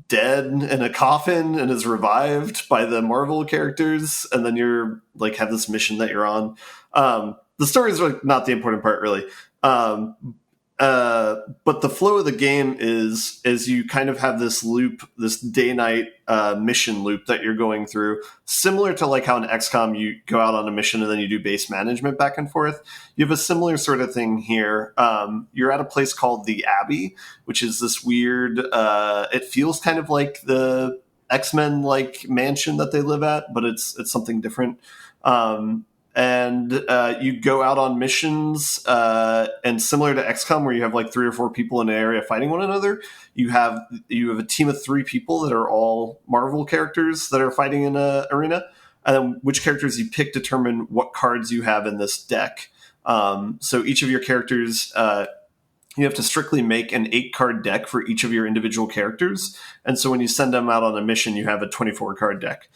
dead in a coffin and is revived by the Marvel characters, and then you're like have this mission that you're on. The story is like not the important part really. But the flow of the game is you kind of have this loop, this day-night mission loop that you're going through, similar to like how in XCOM you go out on a mission and then you do base management back and forth. You have a similar sort of thing here. You're at a place called the Abbey, which is this weird, it feels kind of like the X-Men like mansion that they live at, but it's something different. And you go out on missions, and similar to XCOM, where you have like 3 or 4 people in an area fighting one another, you have a team of 3 people that are all Marvel characters that are fighting in an arena, and then which characters you pick determine what cards you have in this deck. So each of your characters, you have to strictly make an 8-card deck for each of your individual characters, and so when you send them out on a mission, you have a 24-card deck.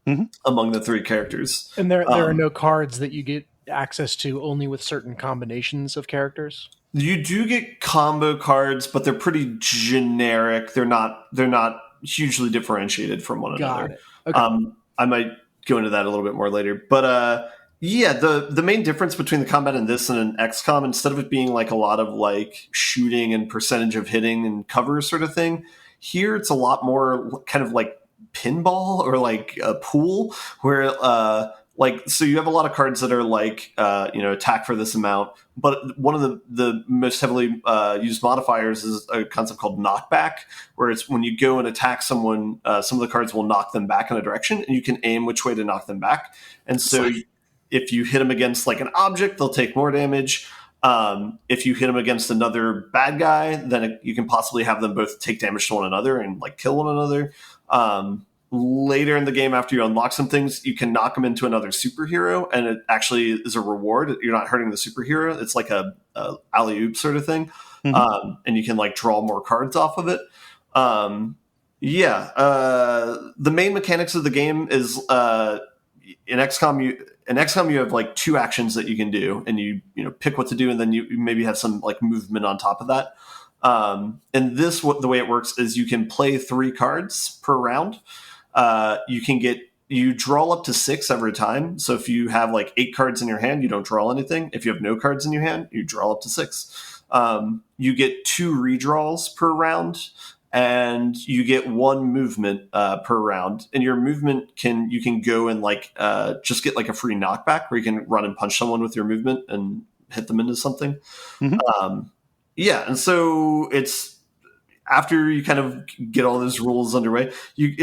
Mm-hmm. Among the 3 characters. And there are no cards that you get access to only with certain combinations of characters? You do get combo cards, but they're pretty generic. They're not hugely differentiated from one Got another. It. Okay. I might go into that a little bit more later. But yeah, the main difference between the combat in this and an XCOM, instead of it being like a lot of like shooting and percentage of hitting and cover sort of thing, here it's a lot more kind of like pinball or like a pool where like so you have a lot of cards that are like attack for this amount, but one of the most heavily used modifiers is a concept called knockback, where it's when you go and attack someone, some of the cards will knock them back in a direction and you can aim which way to knock them back. And so if you hit them against like an object, they'll take more damage. If you hit them against another bad guy, then you can possibly have them both take damage to one another and like kill one another. Later in the game, after you unlock some things, you can knock them into another superhero, and it actually is a reward. You're not hurting the superhero. It's like a alley-oop sort of thing. Mm-hmm. And you can like draw more cards off of it. The main mechanics of the game is in XCOM you have like 2 actions that you can do, and you pick what to do, and then you maybe have some like movement on top of that. And this, the way it works is you can play 3 cards per round. You draw up to 6 every time. So if you have like 8 cards in your hand, you don't draw anything. If you have no cards in your hand, you draw up to 6. You get 2 redraws per round, and you get 1 movement per round. And your movement you can go and like just get like a free knockback where you can run and punch someone with your movement and hit them into something. Mm-hmm. And so it's after you kind of get all those rules underway, you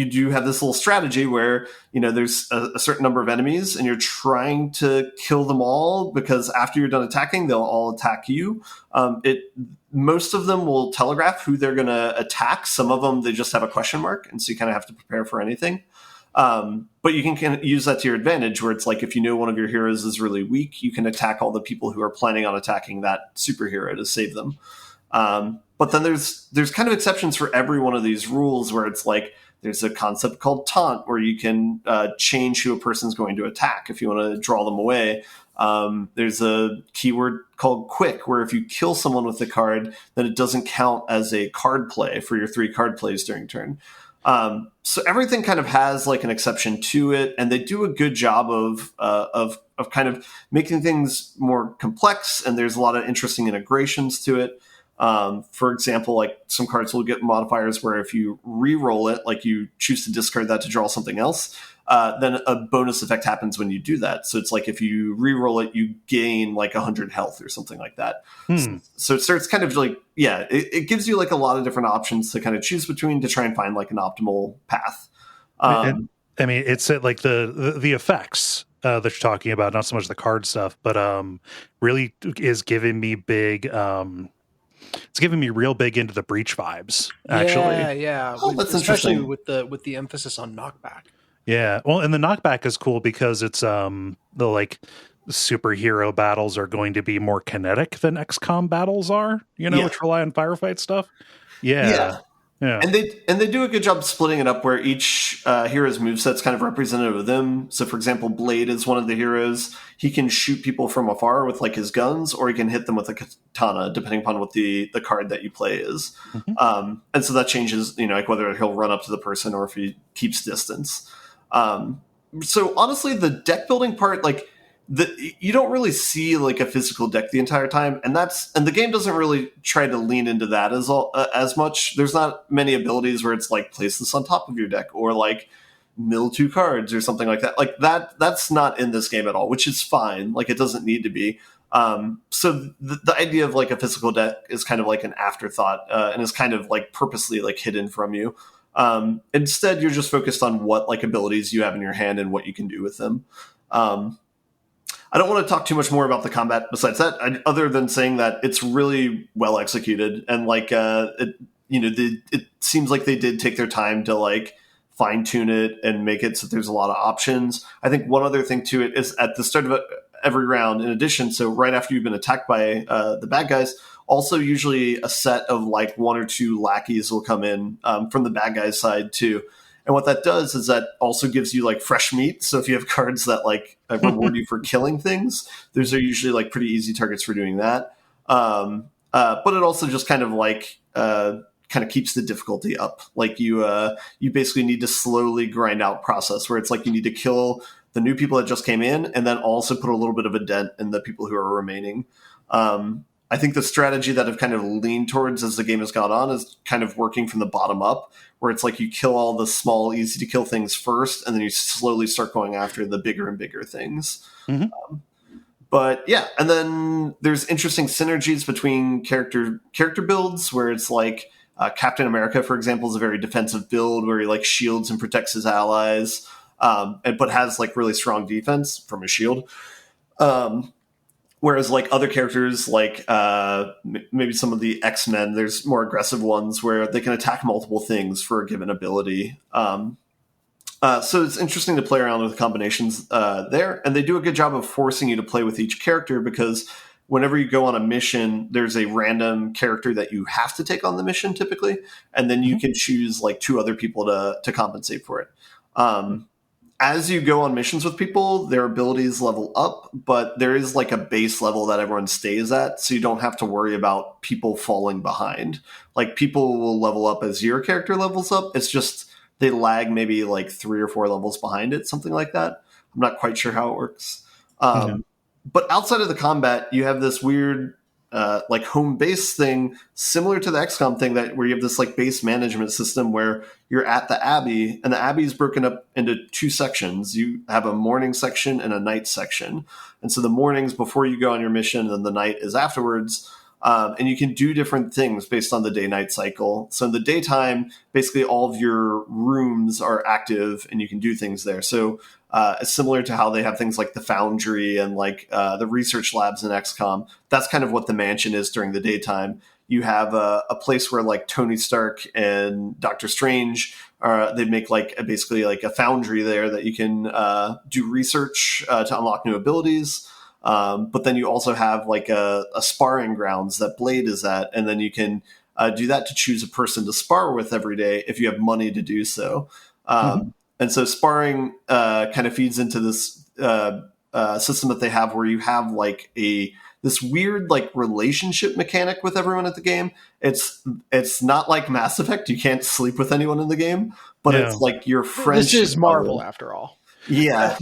do have this little strategy where there's a certain number of enemies, and you're trying to kill them all, because after you're done attacking, they'll all attack you. Most of them will telegraph who they're going to attack. Some of them, they just have a question mark, and so you kind of have to prepare for anything. But you can kind of use that to your advantage, where it's like if you know one of your heroes is really weak, you can attack all the people who are planning on attacking that superhero to save them. But then there's kind of exceptions for every one of these rules, where it's like there's a concept called taunt, where you can change who a person's going to attack if you want to draw them away. There's a keyword called quick, where if you kill someone with the card, then it doesn't count as a card play for your 3 card plays during turn. So everything kind of has like an exception to it, and they do a good job of kind of making things more complex, and there's a lot of interesting integrations to it. For example, like some cards will get modifiers where if you re-roll it, like you choose to discard that to draw something else, then a bonus effect happens when you do that. So it's like if you re-roll it, you gain like 100 health or something like that. So it starts kind of like, it gives you like a lot of different options to kind of choose between to try and find like an optimal path. It's like the effects that you're talking about, not so much the card stuff, but really is giving me big... it's giving me real big into the Breach vibes, actually. Yeah. Oh, that's especially interesting. with the emphasis on knockback. Yeah. Well, and the knockback is cool because it's the like superhero battles are going to be more kinetic than XCOM battles are, Yeah. which rely on firefight stuff. Yeah. Yeah. And they do a good job splitting it up where each hero's moveset's kind of representative of them. So, for example, Blade is one of the heroes. He can shoot people from afar with like his guns, or he can hit them with a katana, depending upon what the card that you play is. And so that changes, like whether he'll run up to the person or if he keeps distance. So honestly, the deck building part, like you don't really see like a physical deck the entire time, and the game doesn't really try to lean into that as much. There's not many abilities where it's like place this on top of your deck or like mill 2 cards or something like that. Like that's not in this game at all, which is fine. Like it doesn't need to be. So the idea of like a physical deck is kind of like an afterthought, and is kind of like purposely like hidden from you. Instead, you're just focused on what like abilities you have in your hand and what you can do with them. I don't want to talk too much more about the combat besides that, other than saying that it's really well executed, and like it seems like they did take their time to like fine tune it and make it so there's a lot of options. I think one other thing to it is at the start of every round, in addition, so right after you've been attacked by the bad guys, also usually a set of like 1 or 2 lackeys will come in from the bad guys' side too. And what that does is that also gives you like fresh meat. So if you have cards that like reward you for killing things, those are usually like pretty easy targets for doing that. But it also just kind of like keeps the difficulty up. Like you basically need to slowly grind out process where it's like you need to kill the new people that just came in and then also put a little bit of a dent in the people who are remaining. I think the strategy that I've kind of leaned towards as the game has gone on is kind of working from the bottom up, where it's like you kill all the small, easy to kill things first, and then you slowly start going after the bigger and bigger things. Mm-hmm. But yeah, and then there's interesting synergies between character builds, where it's like Captain America, for example, is a very defensive build where he like shields and protects his allies, but has like really strong defense from his shield. Whereas like other characters, like maybe some of the X-Men, there's more aggressive ones where they can attack multiple things for a given ability. So it's interesting to play around with combinations there. And they do a good job of forcing you to play with each character, because whenever you go on a mission, there's a random character that you have to take on the mission typically. And then you can choose like 2 other people to compensate for it. As you go on missions with people, their abilities level up, but there is like a base level that everyone stays at, so you don't have to worry about people falling behind. Like people will level up as your character levels up. It's just they lag maybe like 3 or 4 levels behind it, something like that. I'm not quite sure how it works. But outside of the combat, you have this weird like home base thing similar to the XCOM thing, that where you have this like base management system where you're at the Abbey, and the Abbey is broken up into 2 sections. You have a morning section and a night section. And so the morning's before you go on your mission, and the night is afterwards. And you can do different things based on the day-night cycle. So in the daytime, basically all of your rooms are active and you can do things there. So it's similar to how they have things like the Foundry and like the research labs in XCOM. That's kind of what the mansion is during the daytime. You have a place where like Tony Stark and Doctor Strange, they make like basically like a foundry there that you can do research to unlock new abilities. But then you also have like a sparring grounds that Blade is at, and then you can do that to choose a person to spar with every day if you have money to do so. And so sparring kind of feeds into this system that they have, where you have like this weird like relationship mechanic with everyone at the game. It's not like Mass Effect; you can't sleep with anyone in the game, but it's like your friendship. This is Marvel, after all. Yeah,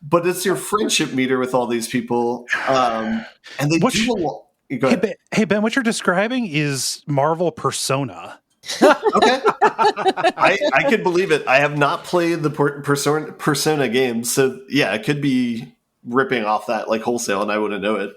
but it's your friendship meter with all these people, and they do a lot. Go ahead. Hey Ben, what you're describing is Marvel Persona. Okay, I could believe it. I have not played the Persona games, so yeah, it could be ripping off that like wholesale, and I wouldn't know it.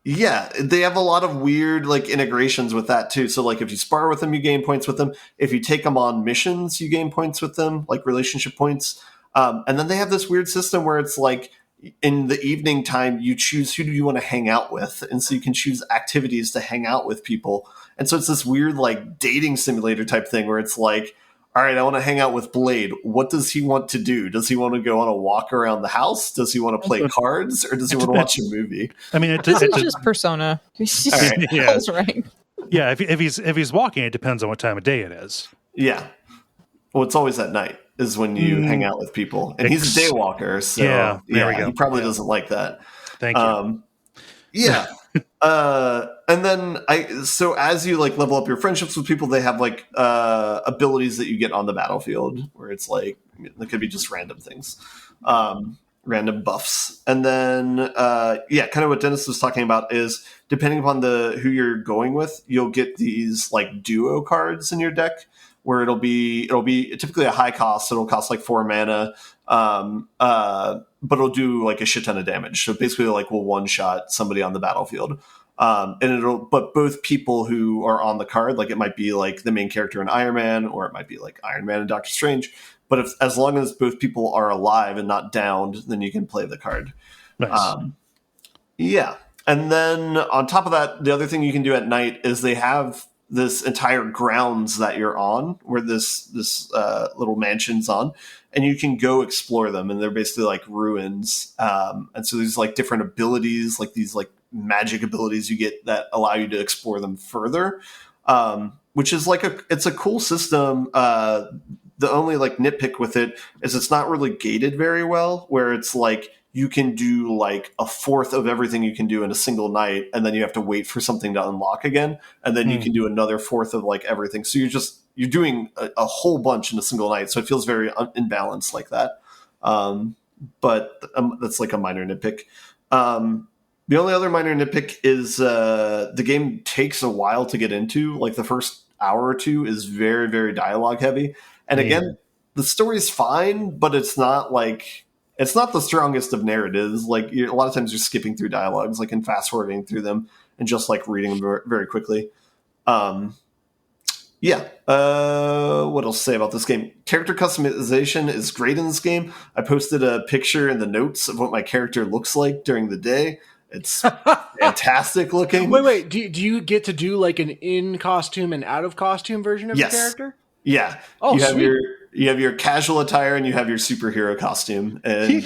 Yeah, they have a lot of weird like integrations with that too. So like if you spar with them, you gain points with them. If you take them on missions, you gain points with them, like relationship points. And then they have this weird system where it's like in the evening time, you choose who do you want to hang out with. And so you can choose activities to hang out with people. And so it's this weird like dating simulator type thing where it's like, all right, I want to hang out with Blade. What does he want to do? Does he want to go on a walk around the house? Does he want to play cards? Or does he want to watch a movie? I mean, This is just Persona. He's just All right. Yeah. right. Yeah, if he's walking, it depends on what time of day it is. Yeah. Well, it's always at night is when you hang out with people. And he's a day walker, so Yeah, there we go. he probably doesn't like that. Thank you. Yeah. And then so as you like level up your friendships with people, they have like abilities that you get on the battlefield where it's like it could be just random things, random buffs. And then kind of what Dennis was talking about is depending upon who you're going with, you'll get these like duo cards in your deck where it'll be typically a high cost. It'll cost like 4 mana. But it'll do like a shit ton of damage. So basically like will one shot somebody on the battlefield. But both people who are on the card, like it might be like the main character in Iron Man, or it might be like Iron Man and Doctor Strange. But as long as both people are alive and not downed, then you can play the card. Nice. Yeah. And then on top of that, the other thing you can do at night is they have this entire grounds that you're on, where this little mansion's on, and you can go explore them, and they're basically like ruins. And so there's like different abilities, like these like magic abilities you get that allow you to explore them further, which is like it's a cool system. The only like nitpick with it is it's not really gated very well, where it's like you can do like a fourth of everything you can do in a single night, and then you have to wait for something to unlock again, and then you can do another fourth of like everything. So you're doing a whole bunch in a single night, so it feels very imbalanced like that. But that's like a minor nitpick. The only other minor nitpick is the game takes a while to get into. Like the first hour or two is very, very dialogue heavy. And again, the story's fine, but it's not the strongest of narratives. Like a lot of times you're skipping through dialogues, like and fast forwarding through them and just like reading them very, very quickly. What else to say about this game? Character customization is great in this game. I posted a picture in the notes of what my character looks like during the day. It's fantastic looking. Wait. Do you get to do like an in costume and out of costume version of your character? Yeah. Oh, sweet. You have your casual attire and you have your superhero costume, and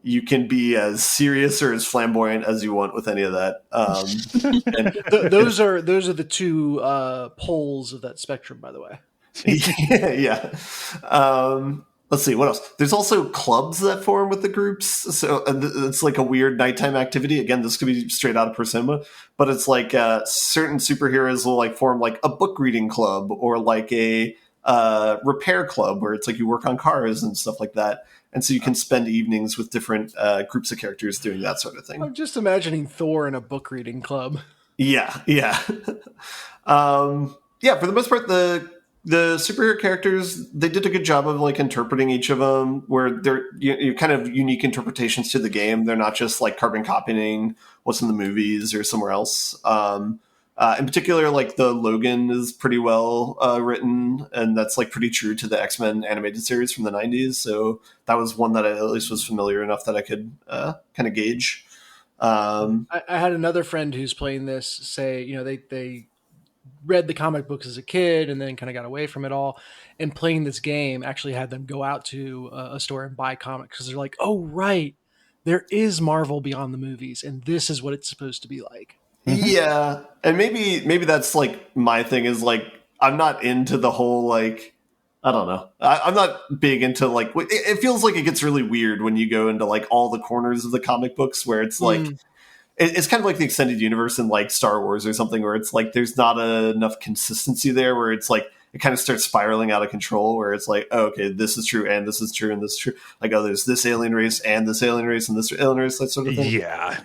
you can be as serious or as flamboyant as you want with any of that. Those are the two poles of that spectrum, by the way. Yeah. Let's see, what else? There's also clubs that form with the groups. So it's like a weird nighttime activity. Again, this could be straight out of Persona, but it's like certain superheroes will like form like a book reading club or like a repair club where it's like you work on cars and stuff like that. And so you can spend evenings with different groups of characters doing that sort of thing. I'm just imagining Thor in a book reading club. Yeah. For the most part, the superhero characters, they did a good job of like interpreting each of them, where they're kind of unique interpretations to the game. They're not just like carbon copying what's in the movies or somewhere else. In particular, like the Logan is pretty well written, and that's like pretty true to the X-Men animated series from the 90s. So that was one that I at least was familiar enough that I could kind of gauge. I had another friend who's playing this say, they read the comic books as a kid and then kind of got away from it all, and playing this game actually had them go out to a store and buy comics because they're like, oh, right, there is Marvel beyond the movies, and this is what it's supposed to be like. Yeah. And maybe that's like my thing is like, I'm not into the whole, like, I don't know. I'm not big into like, it feels like it gets really weird when you go into like all the corners of the comic books where it's like, it's kind of like the extended universe in like Star Wars or something, where it's like there's not enough consistency there, where it's like it kind of starts spiraling out of control, where it's like, oh, okay, this is true and this is true and this is true. Like, oh, there's this alien race and this alien race and this alien race, that sort of thing. Yeah.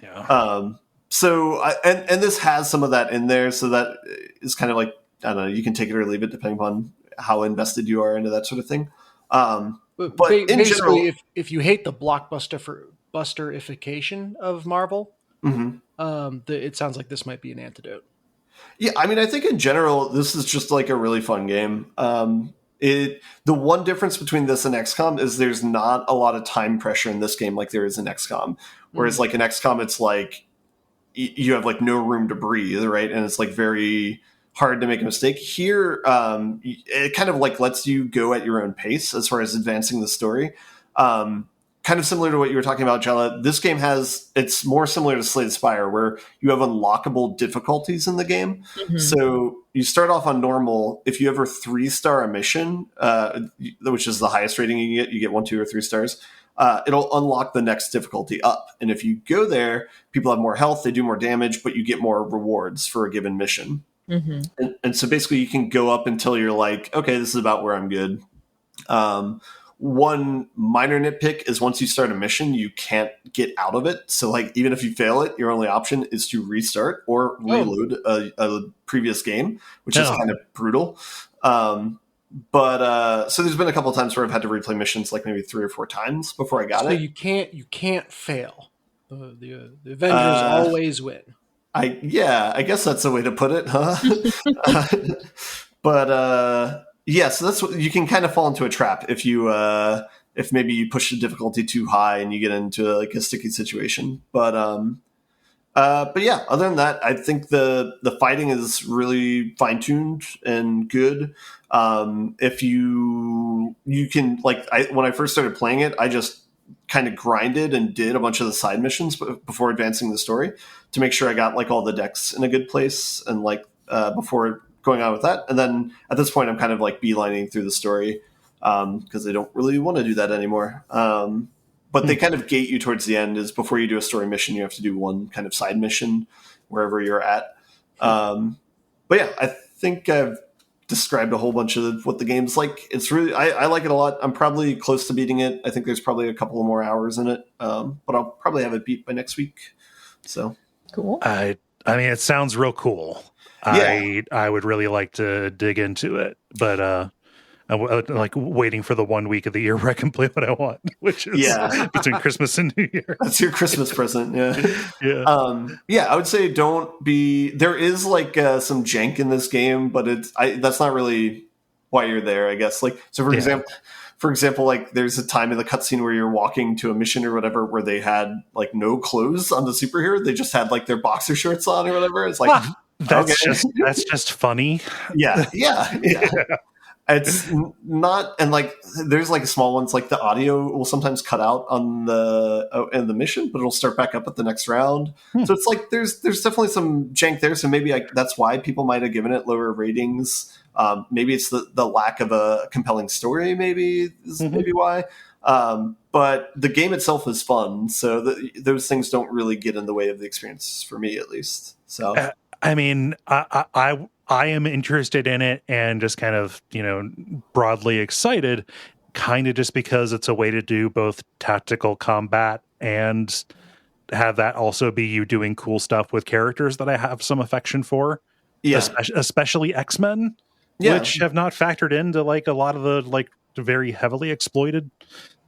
So and this has some of that in there, so that is kind of like, I don't know, you can take it or leave it depending upon how invested you are into that sort of thing. But in general, if you hate the busterification of Marvel, it sounds like this might be an antidote. Yeah, I mean, I think in general, this is just like a really fun game. The one difference between this and XCOM is there's not a lot of time pressure in this game like there is in XCOM. Whereas like in XCOM, it's like you have like no room to breathe, right? And it's like very hard to make a mistake. Here, it kind of like lets you go at your own pace as far as advancing the story. Kind of similar to what you were talking about, Jala. This game it's more similar to Slay the Spire, where you have unlockable difficulties in the game. Mm-hmm. So you start off on normal. If you have a 3-star mission, which is the highest rating you get 1, 2, or 3 stars. It'll unlock the next difficulty up. And if you go there, people have more health, they do more damage, but you get more rewards for a given mission. Mm-hmm. And so basically you can go up until you're like, okay, this is about where I'm good. One minor nitpick is once you start a mission, you can't get out of it. So like even if you fail it, your only option is to restart or reload a previous game, which is kind of brutal. But so there's been a couple of times where I've had to replay missions like maybe 3 or 4 times before I got it. So you can't fail. The Avengers always win. I guess that's a way to put it, huh? But so that's what you can kind of fall into a trap if you if maybe you push the difficulty too high and you get into like a sticky situation. But yeah, other than that, I think the fighting is really fine tuned and good. If you can when I first started playing it, I just kind of grinded and did a bunch of the side missions before advancing the story to make sure I got like all the decks in a good place and before going on with that. And then at this point, I'm kind of like beelining through the story because I don't really want to do that anymore. But they kind of gate you towards the end is before you do a story mission, you have to do one kind of side mission wherever you're at. But yeah, I think I've described a whole bunch of what the game's like. It's really, I like it a lot. I'm probably close to beating it. I think there's probably a couple of more hours in it. But I'll probably have it beat by next week. So cool. I mean, it sounds real cool. Yeah. I would really like to dig into it, but I'm like waiting for the 1 week of the year where I can play what I want, which is between Christmas and New Year. That's your Christmas present. Yeah. I would say don't be. There is like some jank in this game, but that's not really why you're there, I guess. Like, so for example, like there's a time in the cutscene where you're walking to a mission or whatever where they had like no clothes on the superhero. They just had like their boxer shorts on or whatever. It's like, that's just funny. Yeah. It's not, and like there's like small ones, like the audio will sometimes cut out on the mission, but it'll start back up at the next round. So it's like there's definitely some jank there. So maybe that's why people might have given it lower ratings. Maybe it's the lack of a compelling story. Maybe is maybe why. But the game itself is fun, so those things don't really get in the way of the experience for me, at least. So. I mean, I am interested in it and just kind of, broadly excited, kind of just because it's a way to do both tactical combat and have that also be you doing cool stuff with characters that I have some affection for. Yeah. Especially X-Men, which have not factored into like a lot of the like very heavily exploited,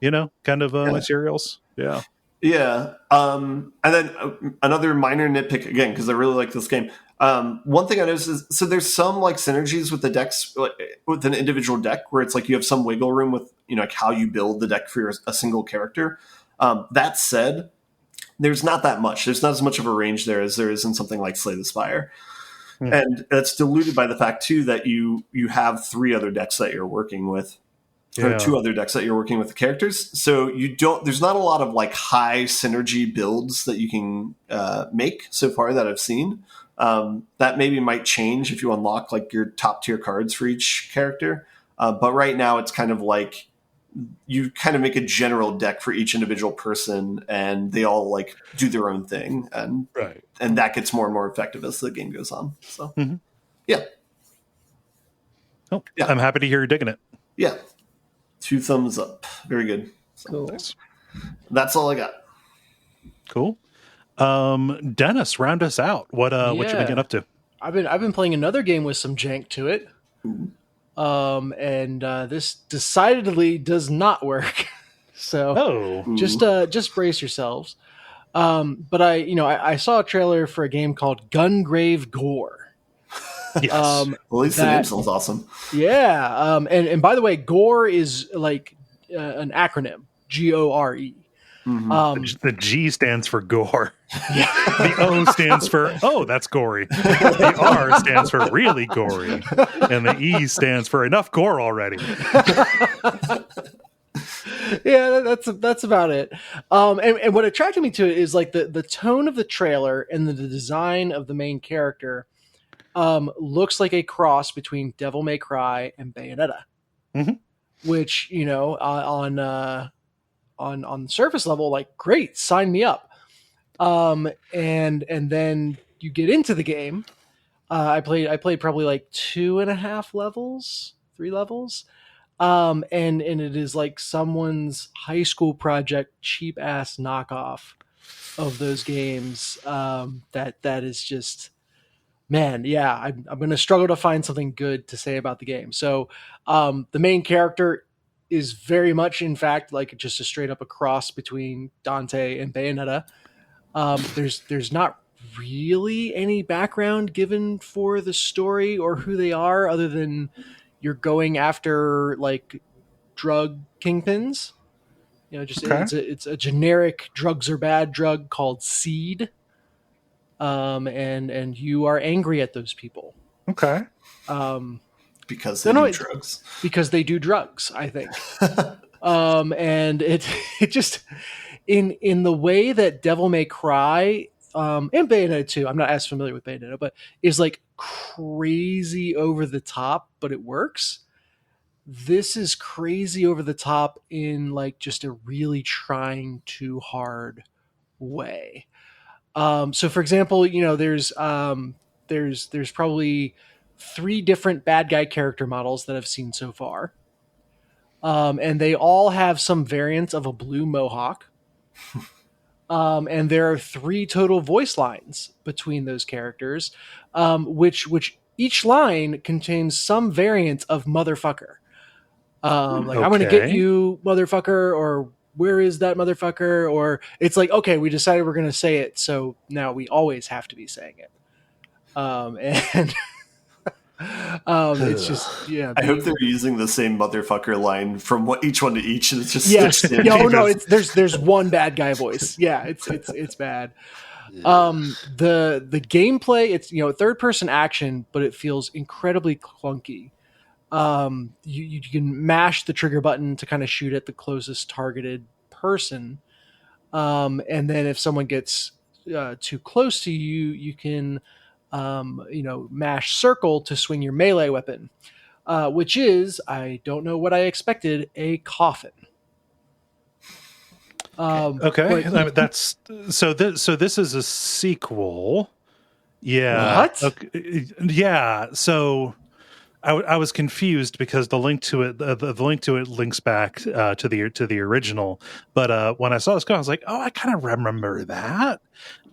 kind of materials. Yeah. Yeah. And then another minor nitpick again, because I really like this game. One thing I noticed is, so there's some like synergies with the decks, like, with an individual deck where it's like you have some wiggle room with, like how you build the deck for a single character. That said, there's not that much. There's not as much of a range there as there is in something like Slay the Spire. And that's diluted by the fact too that you have 3 other decks that you're working with. Or 2 other decks that you're working with the characters. So there's not a lot of like high synergy builds that you can make so far that I've seen. That maybe might change if you unlock like your top tier cards for each character. But right now it's kind of like you kind of make a general deck for each individual person and they all like do their own thing. And that gets more and more effective as the game goes on. So yeah. Oh, yeah. I'm happy to hear you're digging it. Yeah. 2 thumbs up. Very good. So, cool. That's all I got. Cool. Dennis, round us out. What you been getting up to? I've been playing another game with some jank to it. And this decidedly does not work. So just brace yourselves. But I saw a trailer for a game called Gungrave G.O.R.E. Yes. At least the name sounds awesome. Yeah. And by the way, G.O.R.E. is like an acronym, G.O.R.E. The G stands for gore. Yeah. The O stands for, oh, that's gory. The R stands for really gory. And the E stands for enough gore already. Yeah, that's about it. And what attracted me to it is like the tone of the trailer and the design of the main character looks like a cross between Devil May Cry and Bayonetta, which, you know, on surface level, like, great, sign me up. And then you get into the game. I played probably like 2.5 levels, 3 levels. And it is like someone's high school project cheap ass knockoff of those games. That is just, man, yeah, I'm going to struggle to find something good to say about the game. So, the main character is very much, in fact, like just a straight up a cross between Dante and Bayonetta. There's not really any background given for the story or who they are, other than you're going after like drug kingpins. You know, just Okay. it's a generic drugs are bad drug called seed. And you are angry at those people. Okay. Because they do drugs. Because they do drugs, I think. And it just in the way that Devil May Cry and Bayonetta 2, I'm not as familiar with Bayonetta, but is like crazy over the top, but it works. This is crazy over the top in like just a really trying too hard way. So for example, you know, there's probably 3 different bad guy character models that I've seen so far. And they all have some variant of a blue mohawk. And there are 3 total voice lines between those characters, which each line contains some variant of motherfucker. Like, I'm going to get you, motherfucker, or where is that motherfucker? Or it's like, okay, we decided we're going to say it, so now we always have to be saying it. And it's just, yeah. I hope they're using the same motherfucker line from each one to each, and it's just there's one bad guy voice. Yeah, it's bad. The gameplay, it's, you know, third person action, but it feels incredibly clunky. You can mash the trigger button to kind of shoot at the closest targeted person. And then if someone gets too close to you, you can, mash circle to swing your melee weapon, which is, I don't know what I expected, a coffin. Okay, that's so. This is a sequel. Yeah. What? Okay. Yeah. So I was confused because the link to it, the link to it links back to the original. But when I saw this, I was like, oh, I kind of remember that.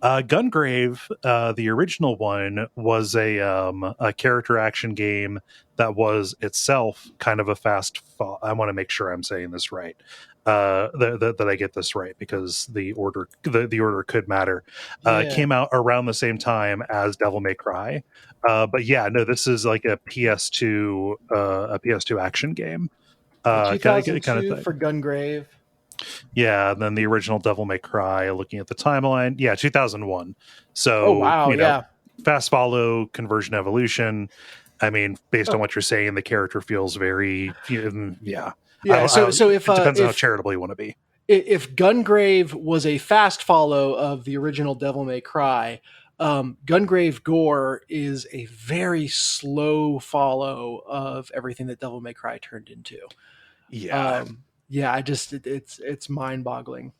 Gungrave, the original one, was a character action game that was itself kind of a fast. I want to make sure I'm saying this right. That I get this right, because the order could matter. It came out around the same time as Devil May Cry. But yeah, no, this is like a PS2 action game. 2002 kind of for Gungrave. Yeah, and then the original Devil May Cry, looking at the timeline, 2001. So, oh wow, yeah, fast follow, conversion evolution. I mean, based on what you're saying, the character feels very, yeah. So if it depends on how charitable you want to be. If Gungrave was a fast follow of the original Devil May Cry, Gungrave G.O.R.E is a very slow follow of everything that Devil May Cry turned into. Yeah. Yeah, it's mind-boggling.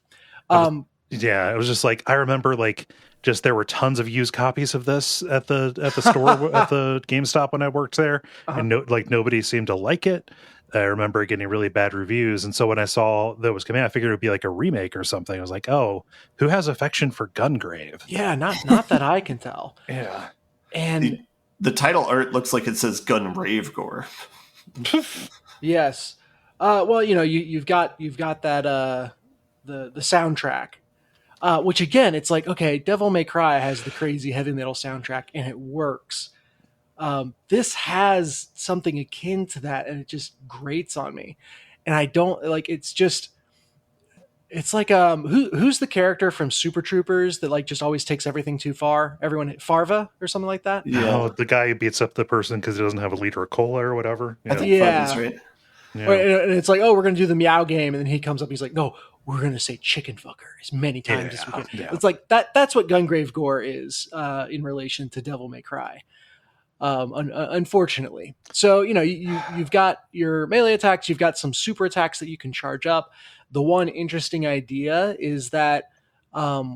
It was just like, I remember like just there were tons of used copies of this at the store at the GameStop when I worked there, and nobody seemed to like it. I remember getting really bad reviews, and so when I saw that was coming out, I figured it would be like a remake or something. I was like, oh, who has affection for Gungrave? Yeah, not that I can tell. Yeah, and the title art looks like it says Gungrave G.O.R.E. Yes. Well, you've got that the soundtrack, which again, it's like, okay, Devil May Cry has the crazy heavy metal soundtrack and it works. This has something akin to that, and it just grates on me. And I don't like. It's It's like who's the character from Super Troopers that like just always takes everything too far? Everyone Farva or something like that. Yeah. Oh, the guy who beats up the person because he doesn't have a liter of cola or whatever. I think Yeah. Farva's right. Yeah. And it's like, oh, we're gonna do the meow game, and then he comes up, he's like, no, we're gonna say chicken fucker as many times as we can. Yeah. It's like that's what Gungrave G.O.R.E is in relation to Devil May Cry. Unfortunately. So, you've got your melee attacks, you've got some super attacks that you can charge up. The one interesting idea is that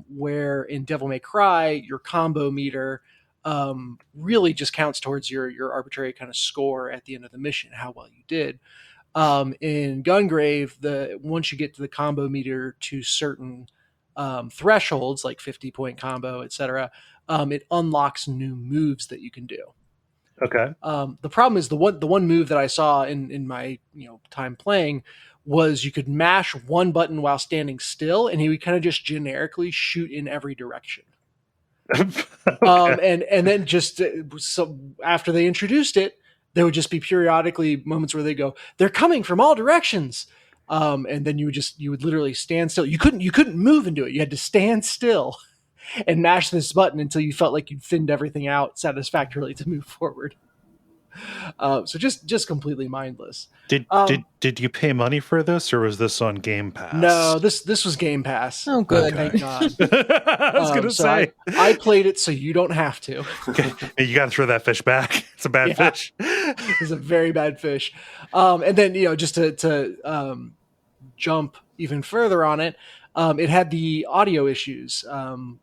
where in Devil May Cry, your combo meter really just counts towards your arbitrary kind of score at the end of the mission, how well you did. In Gungrave, once you get to the combo meter to certain thresholds, like 50-point combo, etc., it unlocks new moves that you can do. Okay. The problem is the one move that I saw in my time playing was you could mash one button while standing still, and he would kind of just generically shoot in every direction. Okay. And then just so after they introduced it, there would just be periodically moments where they go, they're coming from all directions. And then you would literally stand still. You couldn't move and do it. You had to stand still and mash this button until you felt like you'd thinned everything out satisfactorily to move forward. So just completely mindless. Did you pay money for this, or was this on Game Pass? No, this was Game Pass. Oh, good. Thank God. I was gonna So say I played it so you don't have to. Hey, you got to throw that fish back. It's a bad fish. It's a very bad fish. And then just to jump even further on it, it had the audio issues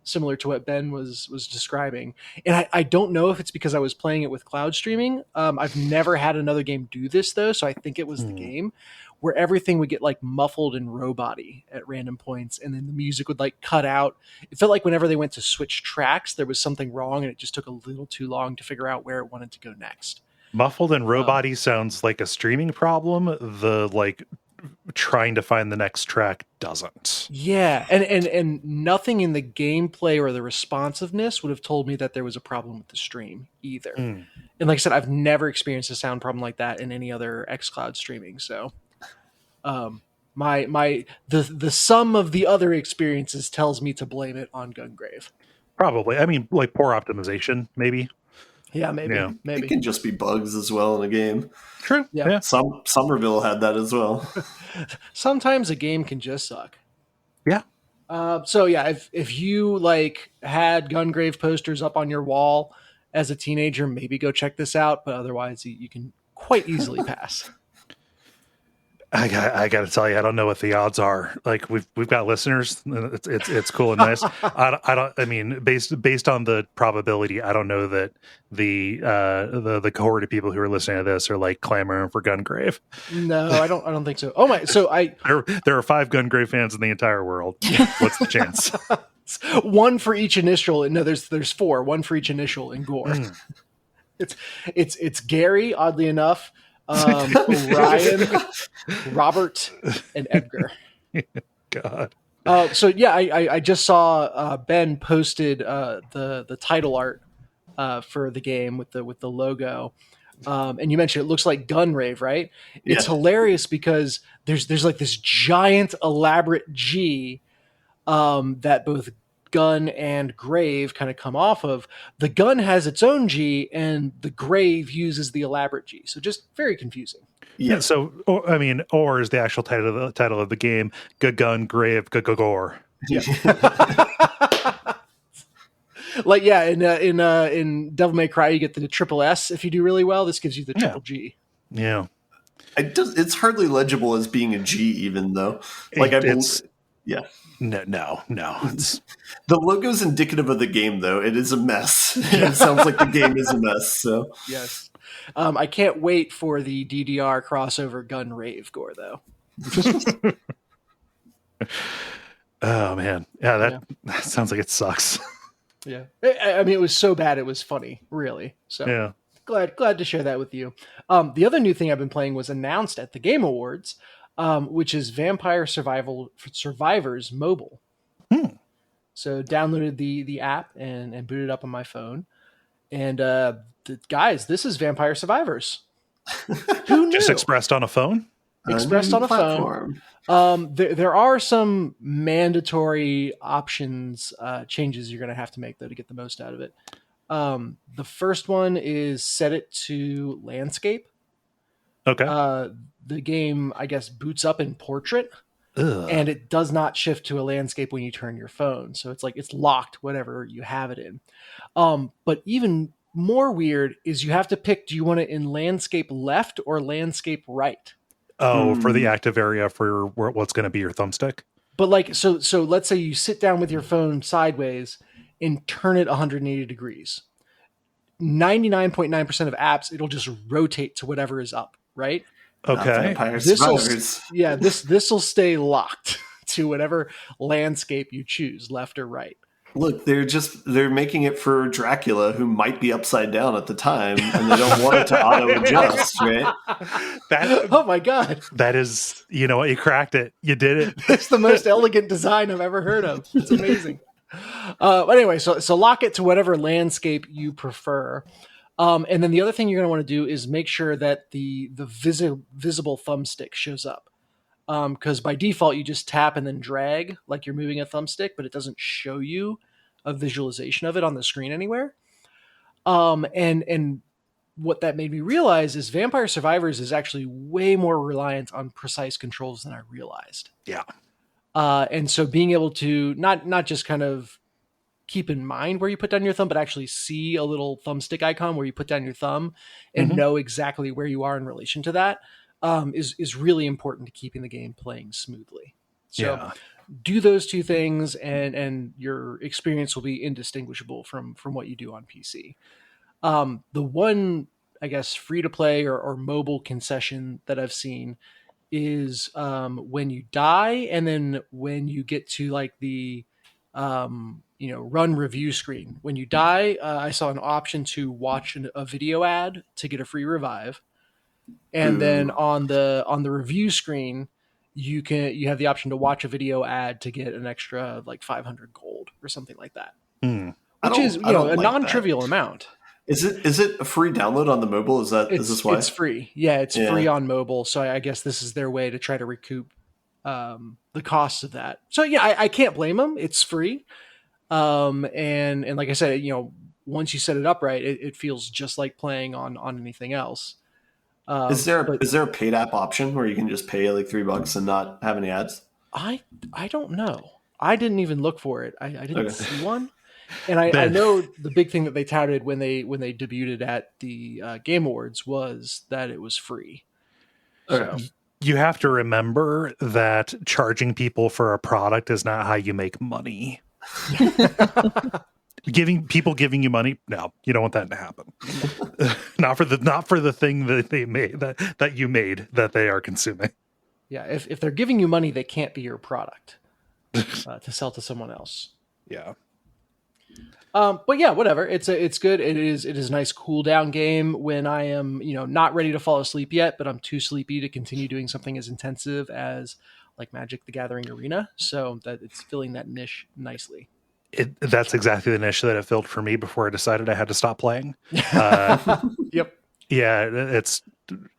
similar to what Ben was describing, and I don't know if it's because I was playing it with cloud streaming. I've never had another game do this though, so I think it was the game where everything would get like muffled and robot-y at random points, and then the music would like cut out. It felt like whenever they went to switch tracks, there was something wrong, and it just took a little too long to figure out where it wanted to go next. Muffled and robot-y sounds like a streaming problem. The like trying to find the next track doesn't. Yeah, and nothing in the gameplay or the responsiveness would have told me that there was a problem with the stream either. And like I said, I've never experienced a sound problem like that in any other xCloud streaming. So, the sum of the other experiences tells me to blame it on Gungrave. Probably. I mean, like poor optimization, maybe. Yeah, maybe. It can just be bugs as well in a game. True. Yeah. Somerville had that as well. Sometimes a game can just suck. Yeah. So yeah, if you like had Gungrave posters up on your wall as a teenager, maybe go check this out. But otherwise, you can quite easily pass. I got to tell you, I don't know what the odds are. Like we've got listeners. It's cool and nice. I mean, based on the probability, I don't know that the cohort of people who are listening to this are like clamoring for Gungrave. No, I don't think so. Oh my! So there are 5 Gungrave fans in the entire world. What's the chance? One for each initial. No, there's 4. One for each initial in G.O.R.E. It's Gary. Oddly enough. Ryan, Robert, and Edgar. God. So yeah, I just saw Ben posted the title art for the game with the logo, and you mentioned it looks like Gungrave, right? Yeah. It's hilarious because there's like this giant elaborate G that both gun and grave kind of come off of. The gun has its own G, and the grave uses the elaborate G. So just very confusing. Yeah. So or is the actual title of the game Gun Grave G.O.R.E. Yeah. Like in Devil May Cry, you get the triple S if you do really well. This gives you the triple G. Yeah. It's hardly legible as being a G, even though. Yeah. No. It's the logo's indicative of the game, though. It is a mess. It sounds like the game is a mess. So yes, I can't wait for the DDR crossover Gungrave G.O.R.E, though. Oh man, that sounds like it sucks. Yeah, I mean, it was so bad it was funny, really. So yeah, glad to share that with you. The other new thing I've been playing was announced at the Game Awards. Which is Vampire Survivors Mobile. So downloaded the app and booted up on my phone. And guys, this is Vampire Survivors. Who knew? Just expressed on a phone? expressed on a platform. phone. There are some mandatory options changes you're going to have to make though to get the most out of it. The first one is set it to landscape. Okay. The game, I guess, boots up in portrait. Ugh. And it does not shift to a landscape when you turn your phone. So it's like it's locked whatever you have it in. But even more weird is you have to pick, do you want it in landscape left or landscape right? Oh, for the active area for what's going to be your thumbstick? But like, so let's say you sit down with your phone sideways and turn it 180 degrees. 99.9% of apps, it'll just rotate to whatever is up, right? Okay. This will stay locked to whatever landscape you choose, left or right. Look, they're making it for Dracula, who might be upside down at the time, and they don't want it to auto adjust, right? Oh my god, that is, you know what? You cracked it. You did it. It's the most elegant design I've ever heard of. It's amazing. But anyway, so lock it to whatever landscape you prefer. And then the other thing you're going to want to do is make sure that the visible thumbstick shows up. Because by default, you just tap and then drag like you're moving a thumbstick, but it doesn't show you a visualization of it on the screen anywhere. And what that made me realize is Vampire Survivors is actually way more reliant on precise controls than I realized. Yeah. And so being able to not just kind of keep in mind where you put down your thumb, but actually see a little thumbstick icon where you put down your thumb and know exactly where you are in relation to that is really important to keeping the game playing smoothly. So do those two things and your experience will be indistinguishable from what you do on PC. The one, I guess, free to play or mobile concession that I've seen is when you die and then when you get to like the run review screen. When you die, I saw an option to watch a video ad to get a free revive, and then on the review screen, you have the option to watch a video ad to get an extra like 500 gold or something like that, which is a non-trivial amount. Is it a free download on the mobile? Is this why? It's free? Yeah, it's free on mobile. So I guess this is their way to try to recoup the costs of that. So yeah, I can't blame them. It's free. And like I said, once you set it up right, it feels just like playing on anything else. Is there a paid app option where you can just pay like $3 and not have any ads? I don't know. I didn't even look for it. I didn't see one. And I know the big thing that they touted when they debuted it at the Game Awards was that it was free. Okay. So. You have to remember that charging people for a product is not how you make money. giving you money, no, you don't want that to happen. not for the thing that they made that you made that they are consuming. Yeah, if they're giving you money, they can't be your product to sell to someone else. Yeah. But yeah, whatever. It's good. It is a nice cool down game when I am, not ready to fall asleep yet, but I'm too sleepy to continue doing something as intensive as like Magic the Gathering Arena. So that it's filling that niche nicely. That's exactly the niche that it filled for me before I decided I had to stop playing. Yep. Yeah, it's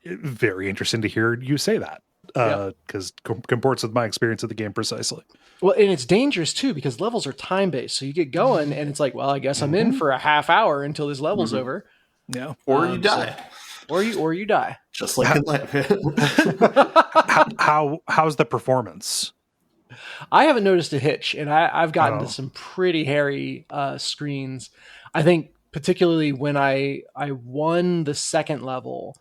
very interesting to hear you say that. Because comports with my experience of the game precisely. Well, and it's dangerous too because levels are time based. So you get going, and it's like, well, I guess I'm in for a half hour until this level's over. Yeah, or you die, or you die, just like in life. How's the performance? I haven't noticed a hitch, and I've gotten to some pretty hairy screens. I think particularly when I won the second level,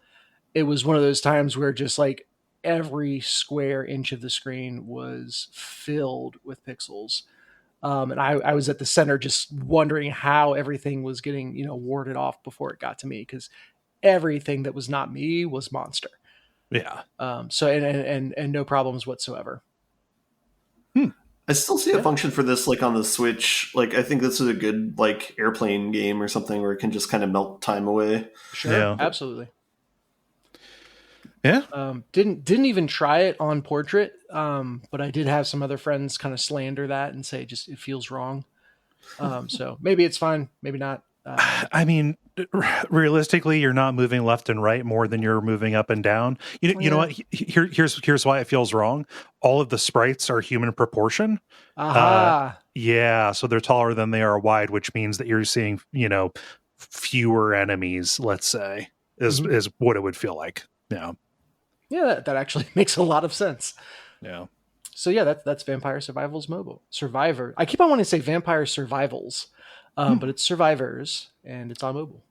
it was one of those times where just like every square inch of the screen was filled with pixels. And I was at the center just wondering how everything was getting, warded off before it got to me, because everything that was not me was monster. Yeah. So and no problems whatsoever. I still see a function for this, like on the Switch. Like, I think this is a good like airplane game or something where it can just kind of melt time away. Sure, yeah. Absolutely. Yeah. Didn't even try it on portrait, but I did have some other friends kind of slander that and say just it feels wrong. So maybe it's fine, maybe not. I mean, realistically, you're not moving left and right more than you're moving up and down. You know what? Here's why it feels wrong. All of the sprites are human proportion. Aha. Yeah, so they're taller than they are wide, which means that you're seeing, fewer enemies, let's say, is what it would feel like. Yeah. Yeah, that actually makes a lot of sense. Yeah. So yeah, that's Vampire Survivors Mobile. Survivor. I keep on wanting to say Vampire Survivals, but it's Survivors, and it's on mobile.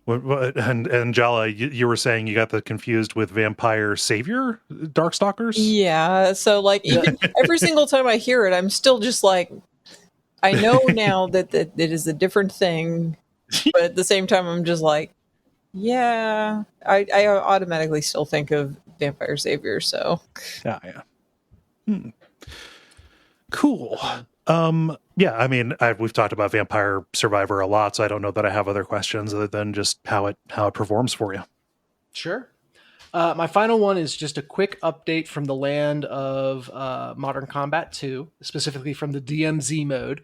And Jala, you were saying you got that confused with Vampire Savior Darkstalkers? Yeah. So like even every single time I hear it, I'm still just like, I know now that it is a different thing, but at the same time, I'm just like, yeah, I automatically still think of Vampire Savior. So Yeah. Cool. Yeah, I mean, we've talked about Vampire Survivor a lot, so I don't know that I have other questions other than just how it performs for you. Sure. My final one is just a quick update from the land of Modern Combat 2, specifically from the DMZ mode.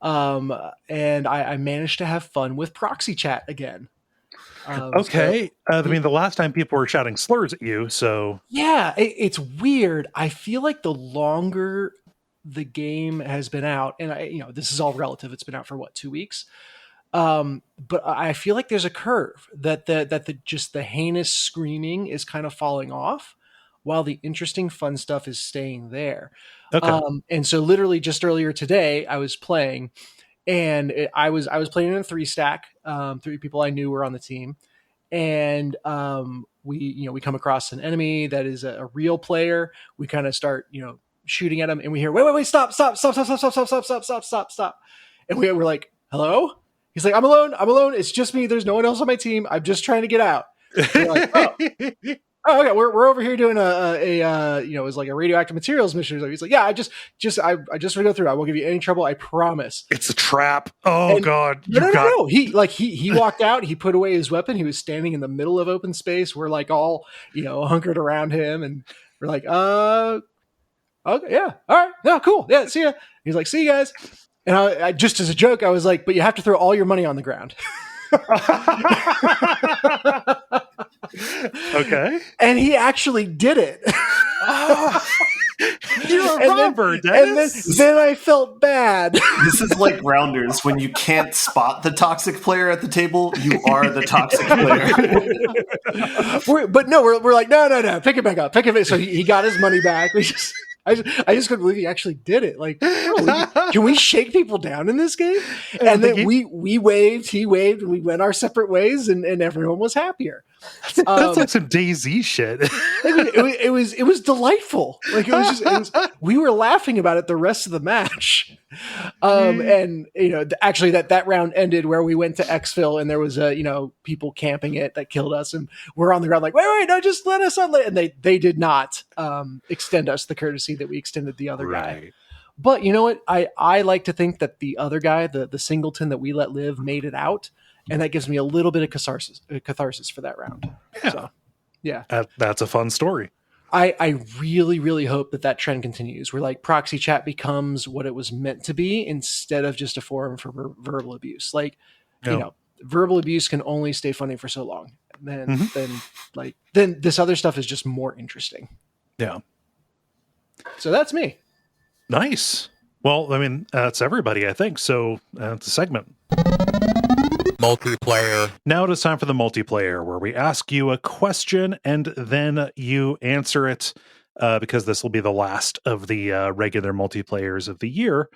And I managed to have fun with proxy chat again. Okay. I mean, the last time people were shouting slurs at you, so... Yeah, it's weird. I feel like the longer the game has been out, and this is all relative. It's been out for 2 weeks. But I feel like there's a curve that the heinous screaming is kind of falling off, while the interesting, fun stuff is staying there. Okay. And so, literally, just earlier today, I was playing, and I was playing in a 3-stack. 3 people I knew were on the team, and we come across an enemy that is a real player. We kind of start shooting at him, and we hear wait, stop, and we're like, hello. He's like, I'm alone. It's just me. There's no one else on my team. I'm just trying to get out. We're like, oh, okay. We're over here doing it was like a radioactive materials mission. He's like, yeah, I just want to go through. I won't give you any trouble. I promise. It's a trap. Oh, God. No. He walked out. He put away his weapon. He was standing in the middle of open space. We're like all, hunkered around him. And we're like, okay, yeah. All right. No, cool. Yeah. See ya. He's like, see you guys. And I just as a joke, I was like, but you have to throw all your money on the ground. Okay. And he actually did it. Oh, you're a robber, Dennis. And then I felt bad. This is like Rounders. When you can't spot the toxic player at the table, you are the toxic player. We're like, no. Pick it back up. So he got his money back. I just couldn't believe he actually did it. Like, can we shake people down in this game? And then we waved, he waved, and we went our separate ways, and everyone was happier. That's like some DayZ shit. It was delightful. Like we were laughing about it the rest of the match. And actually that round ended where we went to exfil, and there was people camping it that killed us, and we're on the ground like, wait, no, just let us on. And they did not extend us the courtesy that we extended the other guy. But you know what? I like to think that the other guy, the singleton that we let live, made it out. And that gives me a little bit of catharsis for that round. Yeah. So, yeah. That's a fun story. I really, really hope that trend continues, where like proxy chat becomes what it was meant to be instead of just a forum for verbal abuse. Like, verbal abuse can only stay funny for so long. Then this other stuff is just more interesting. Yeah. So that's me. Nice. Well, I mean, that's everybody, I think. So it's a segment. Multiplayer. Now it is time for the multiplayer, where we ask you a question and then you answer it, because this will be the last of the regular multiplayers of the year.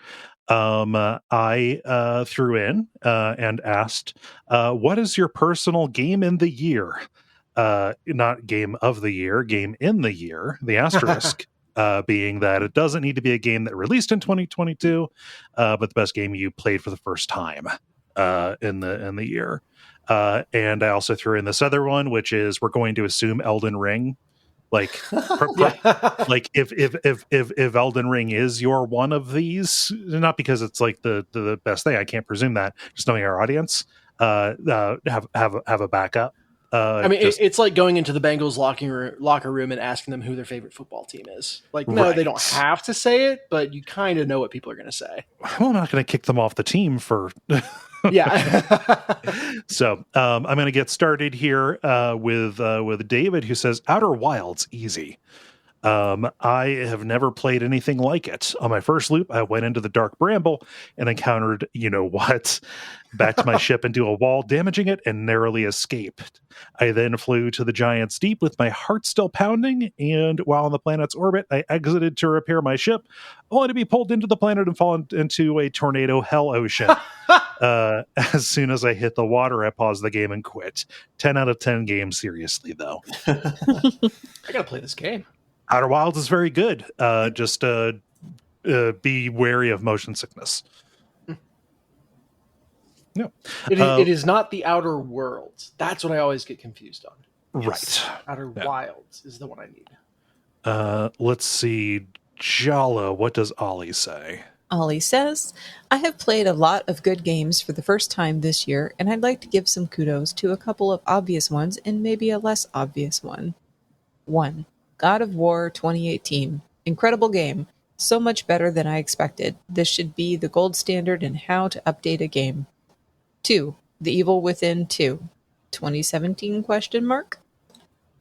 I threw in and asked, what is your personal game in the year? Not game of the year, game in the year, the asterisk. Being that it doesn't need to be a game that released in 2022, but the best game you played for the first time in the year. And I also threw in this other one, which is, we're going to assume Elden Ring. Like, like if Elden Ring is your one of these, not because it's like the best thing, I can't presume that, just knowing our audience, have a backup. It's like going into the Bengals locker room and asking them who their favorite football team is. Like, no, right. They don't have to say it, but you kind of know what people are going to say. Well, I'm not going to kick them off the team for Yeah. So I'm going to get started here with David, who says Outer Wilds easy. I have never played anything like it. On my first loop, I went into the Dark Bramble and encountered, you know what, backed my ship into a wall, damaging it, and narrowly escaped. I then flew to the Giant's Deep with my heart still pounding, and while on the planet's orbit, I exited to repair my ship, only to be pulled into the planet and fall into a tornado hell ocean. As soon as I hit the water, I paused the game and quit. 10 out of 10 games, seriously, though. I gotta play this game. Outer Wilds is very good. Just be wary of motion sickness. No, It is not the Outer Worlds. That's what I always get confused on. Right. Outer Wilds is the one I need. Let's see. Jala, what does Ollie say? Ollie says, I have played a lot of good games for the first time this year, and I'd like to give some kudos to a couple of obvious ones and maybe a less obvious one. 1. God of War 2018. Incredible game. So much better than I expected. This should be the gold standard in how to update a game. 2. The Evil Within 2. 2017 question mark?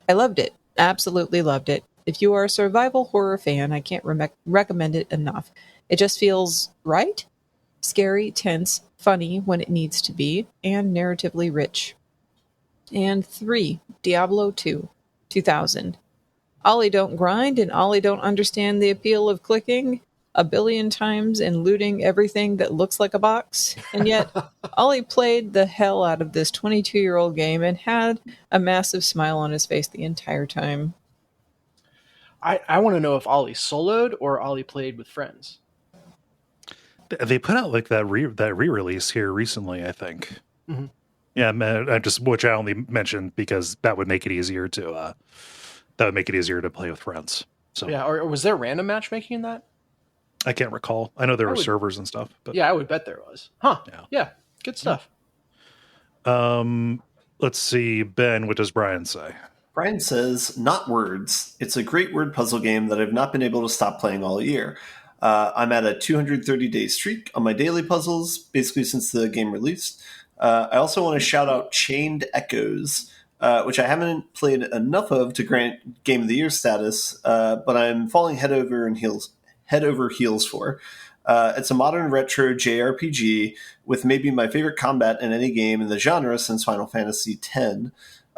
I loved it. Absolutely loved it. If you are a survival horror fan, I can't recommend it enough. It just feels right? Scary, tense, funny when it needs to be, and narratively rich. And 3. Diablo 2. 2000. Ollie don't grind and Ollie don't understand the appeal of clicking a billion times and looting everything that looks like a box. And yet, Ollie played the hell out of this 22-year-old game and had a massive smile on his face the entire time. I want to know if Ollie soloed or Ollie played with friends. They put out like that re-release here recently, I think. Mm-hmm. Yeah, which I only mentioned because that would make it easier to play with friends. So yeah, or was there random matchmaking in that? I can't recall. I know there were servers and stuff, but yeah, I would bet there was. Huh? Yeah, good stuff. Let's see, Ben. What does Brian say? Brian says, not words. It's a great word puzzle game that I've not been able to stop playing all year. I'm at a 230-day streak on my daily puzzles, basically since the game released. I also want to shout out Chained Echoes, which I haven't played enough of to grant Game of the Year status, but I'm falling head over heels for. It's a modern retro JRPG with maybe my favorite combat in any game in the genre since Final Fantasy X,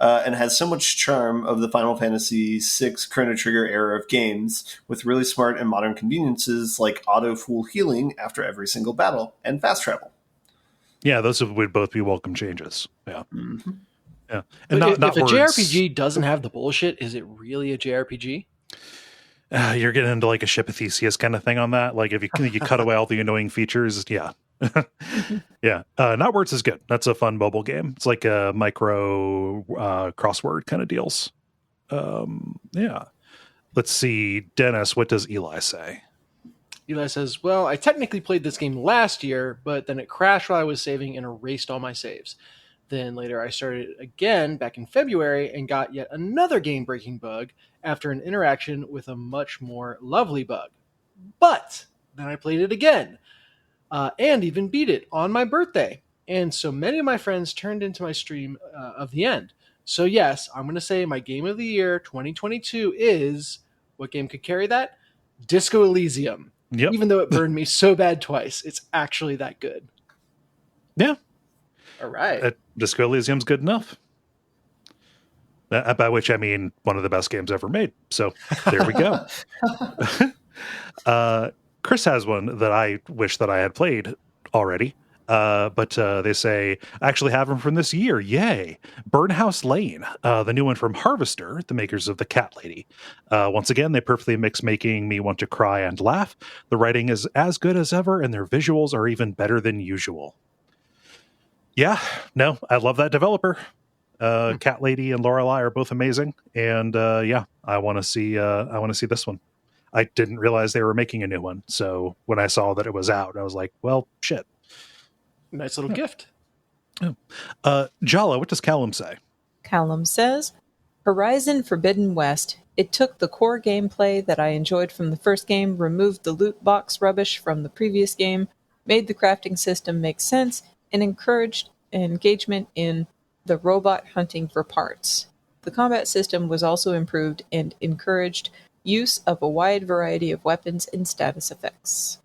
and has so much charm of the Final Fantasy VI Chrono Trigger era of games, with really smart and modern conveniences like auto-full healing after every single battle and fast travel. Yeah, those would both be welcome changes. Yeah. Mm-hmm. Yeah. And if a JRPG doesn't have the bullshit, is it really a JRPG? You're getting into like a Ship of Theseus kind of thing on that. Like if you cut away all the annoying features, yeah. Yeah. Not Words is good. That's a fun mobile game. It's like a micro crossword kind of deals. Yeah. Let's see. Dennis, what does Eli say? Eli says, well, I technically played this game last year, but then it crashed while I was saving and erased all my saves. Then later I started again back in February and got yet another game-breaking bug after an interaction with a much more lovely bug. But then I played it again and even beat it on my birthday. And so many of my friends turned into my stream of the end. So yes, I'm going to say my game of the year 2022 is, what game could carry that? Disco Elysium. Yep. Even though it burned me so bad twice, it's actually that good. Yeah. All right. Disco Elysium's good enough. By which I mean one of the best games ever made. So there we go. Chris has one that I wish that I had played already. But they say, I actually have them from this year. Yay. Burnhouse Lane, the new one from Harvester, the makers of The Cat Lady. Once again, they perfectly mix making me want to cry and laugh. The writing is as good as ever, and their visuals are even better than usual. Yeah, no, I love that developer. Cat Lady and Lorelei are both amazing. And yeah, I want to see this one. I didn't realize they were making a new one. So when I saw that it was out, I was like, well, shit. Nice little gift. Yeah. Jala, what does Callum say? Callum says, Horizon Forbidden West. It took the core gameplay that I enjoyed from the first game, removed the loot box rubbish from the previous game, made the crafting system make sense, and encouraged engagement in the robot hunting for parts. The combat system was also improved and encouraged use of a wide variety of weapons and status effects.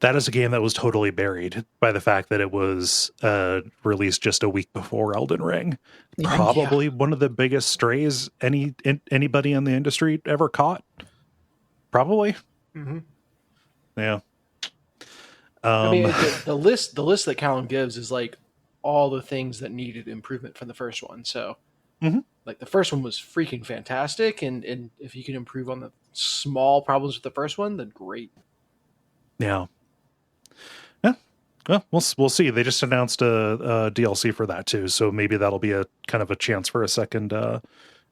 That is a game that was totally buried by the fact that it was released just a week before Elden Ring. Yeah. Probably one of the biggest strays anybody in the industry ever caught. Probably. Mm-hmm. Yeah. I mean, the list that Callum gives is like all the things that needed improvement from the first one. So, like the first one was freaking fantastic, and if you can improve on the small problems with the first one, then great. Yeah. Yeah. Well, we'll see. They just announced a DLC for that too, so maybe that'll be a kind of a chance for a second, or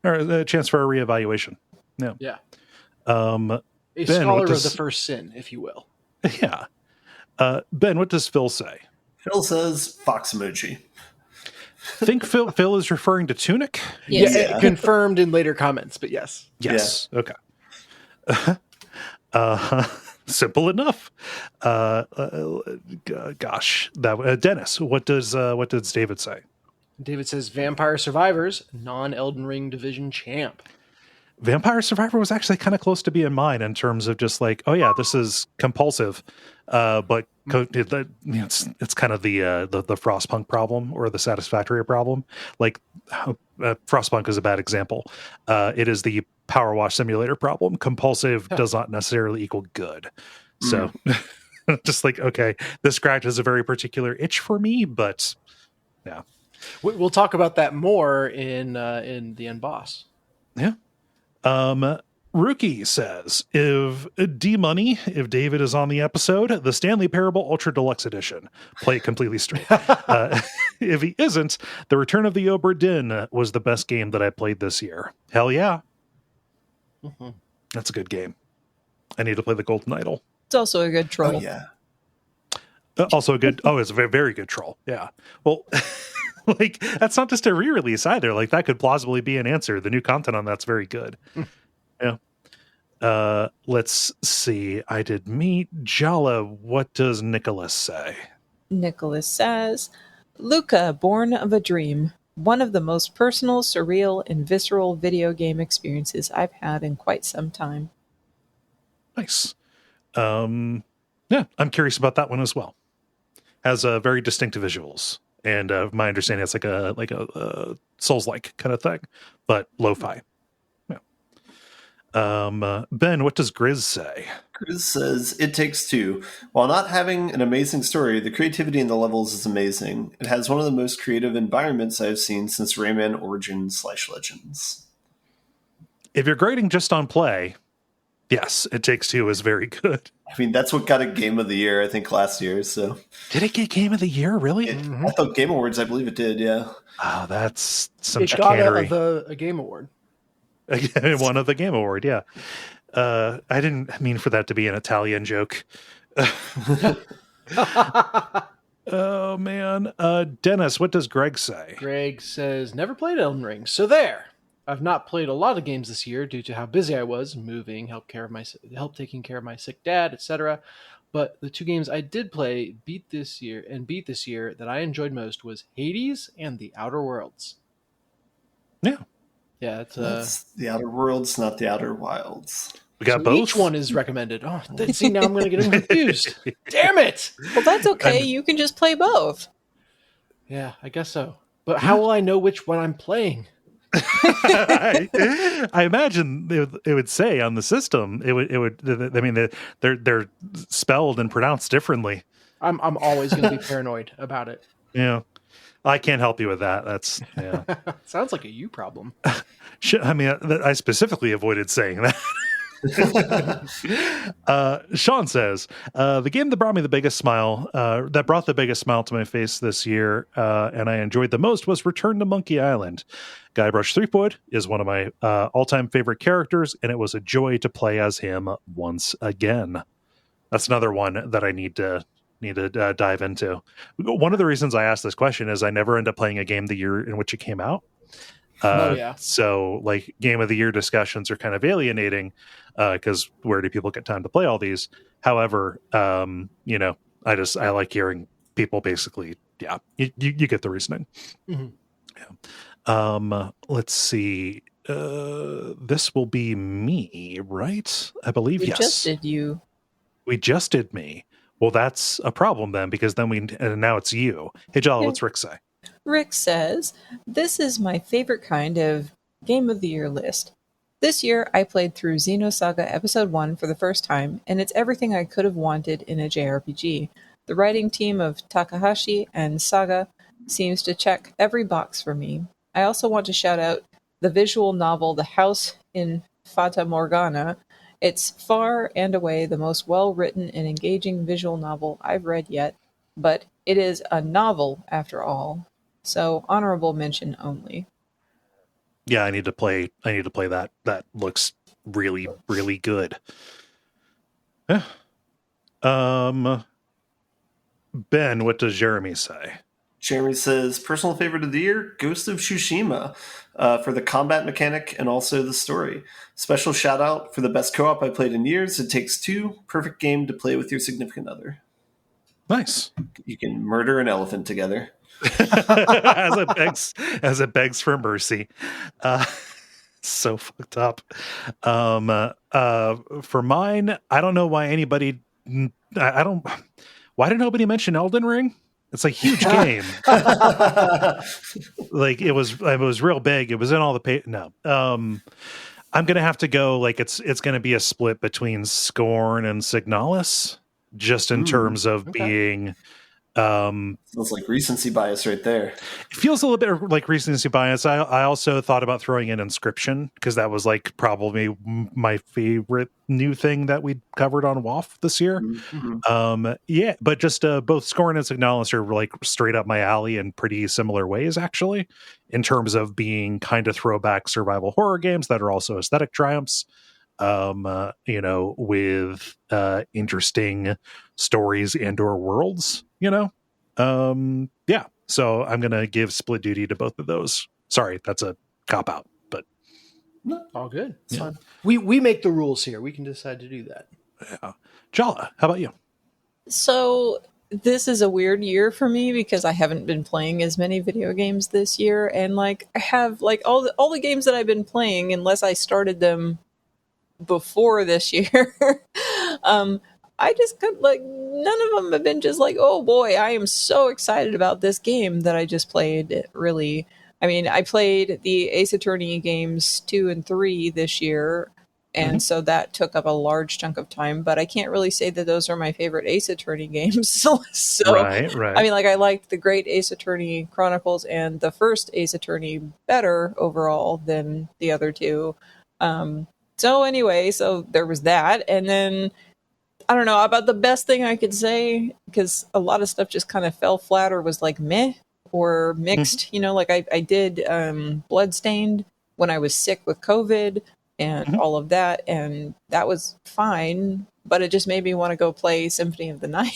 a chance for a reevaluation. Yeah. Yeah. A Ben, scholar of the first sin, if you will. Yeah. Ben, what does Phil say? Phil says fox emoji. Think Phil is referring to Tunic? Yes. Yeah, confirmed in later comments, but yes. Yes. Yeah. Okay. Simple enough. Gosh, Dennis, what does David say? David says Vampire Survivors, non-Elden Ring division champ. Vampire Survivor was actually kind of close to being mine in terms of just like, oh yeah, this is compulsive, but it's kind of the Frostpunk problem or the Satisfactory problem. Like Frostpunk is a bad example. It is the Power Wash Simulator problem. Compulsive does not necessarily equal good. So just like, okay, this scratches a very particular itch for me, but yeah. We'll talk about that more in the end boss. Yeah. Rookie says, if David is on the episode, the Stanley Parable Ultra Deluxe Edition. Play it completely straight. If he isn't, The Return of the Obra Dinn was the best game that I played this year. Hell yeah. Mm-hmm. That's a good game. I need to play the Golden Idol. It's also a good troll. Oh, yeah. Also a good, it's a very, very good troll. Yeah. Well, like, that's not just a re-release either. Like, that could plausibly be an answer. The new content on that's very good. Yeah. Let's see. I did meet Jala. What does Nicholas say? Nicholas says, Luca, Born of a Dream. One of the most personal, surreal, and visceral video game experiences I've had in quite some time. Nice. Yeah, I'm curious about that one as well. Has very distinctive visuals. And my understanding, it's like a Souls-like kind of thing, but lo-fi. Yeah. Ben, what does Grizz say? Grizz says, It Takes Two. While not having an amazing story, the creativity in the levels is amazing. It has one of the most creative environments I've seen since Rayman Origins/Legends. If you're grading just on play, yes, It Takes Two is very good. I mean, that's what got a Game of the Year, I think, last year. So, did it get Game of the Year? Really? I thought Game Awards, I believe it did. Yeah. Oh, that's some chicanery. It got a Game Award. One of the Game Award, yeah. I didn't mean for that to be an Italian joke. Oh man, Dennis, what does Greg say? Greg says never played Elden Ring, so there. I've not played a lot of games this year due to how busy I was, moving, help taking care of my sick dad, etc. But the two games I did play beat this year that I enjoyed most was Hades and The Outer Worlds. Yeah. Yeah, it's The Outer Worlds, not The Outer Wilds. We got both. Each one is recommended. Oh, see, now I'm going to get them confused. Damn it! Well, that's okay. You can just play both. Yeah, I guess so. But how will I know which one I'm playing? I imagine it would say on the system. It would. I mean, they're spelled and pronounced differently. I'm always going to be paranoid about it. Yeah, I can't help you with that. That's yeah. Sounds like a you problem. I mean, I specifically avoided saying that. Sean says the game that brought me the biggest smile to my face this year and I enjoyed the most was Return to Monkey Island. Guybrush Threepwood is one of my all-time favorite characters, and it was a joy to play as him once again. That's another one that I need to dive into. One of the reasons I asked this question is I never end up playing a game the year in which it came out. So like game of the year discussions are kind of alienating because where do people get time to play all these? However, I like hearing people basically, yeah, you get the reasoning. Mhm. Let's see. This will be me, right? I believe, We yes. just did you. We just did me. Well, that's a problem then, because then now it's you. Hey, Jala, Okay. what's Rick say? Rick says, "This is my favorite kind of Game of the Year list. This year, I played through Xenosaga Episode 1 for the first time, and it's everything I could have wanted in a JRPG. The writing team of Takahashi and Saga seems to check every box for me. I also want to shout out the visual novel The House in Fata Morgana. It's far and away the most well-written and engaging visual novel I've read yet, but it is a novel after all. So honorable mention only." Yeah, I need to play that. That looks really, really good. Yeah. Ben, what does Jeremy say? Jeremy says, personal favorite of the year, Ghost of Tsushima, for the combat mechanic and also the story. Special shout out for the best co-op I played in years. It Takes Two. Perfect game to play with your significant other. Nice. You can murder an elephant together. as it begs for mercy. So fucked up. For mine, I don't know why anybody. I don't. Why did nobody mention Elden Ring? It's a huge game. Like it was real big. It was in all the no. I'm gonna have to go. Like it's gonna be a split between Scorn and Signalis, just in terms of being. Sounds like recency bias right there. It feels a little bit like recency bias. I also thought about throwing in Inscription, because that was like probably my favorite new thing that we covered on WAF this year. Mm-hmm. Yeah, but just both Scorn and Signalis are like straight up my alley in pretty similar ways, actually, in terms of being kind of throwback survival horror games that are also aesthetic triumphs. With interesting stories and/or worlds, yeah. So I'm gonna give split duty to both of those. Sorry, that's a cop out, but All good. It's Yeah. fine. We make the rules here. We can decide to do that. yeah. Jala, how about you? So this is a weird year for me because I haven't been playing as many video games this year, and like I have like all the games that I've been playing, unless I started them before this year. I just could like none of them have been just like, oh boy, I am so excited about this game that I just played. It really, I mean, I played the Ace Attorney games 2 and 3 this year, and so that took up a large chunk of time. But I can't really say that those are my favorite Ace Attorney games. So Right. I mean, like I liked the Great Ace Attorney Chronicles and the first Ace Attorney better overall than the other two. So anyway, so there was that, and then I don't know about the best thing I could say, because a lot of stuff just kind of fell flat or was like meh or mixed. Like I did Bloodstained when I was sick with COVID and all of that, and that was fine, but it just made me want to go play Symphony of the Night.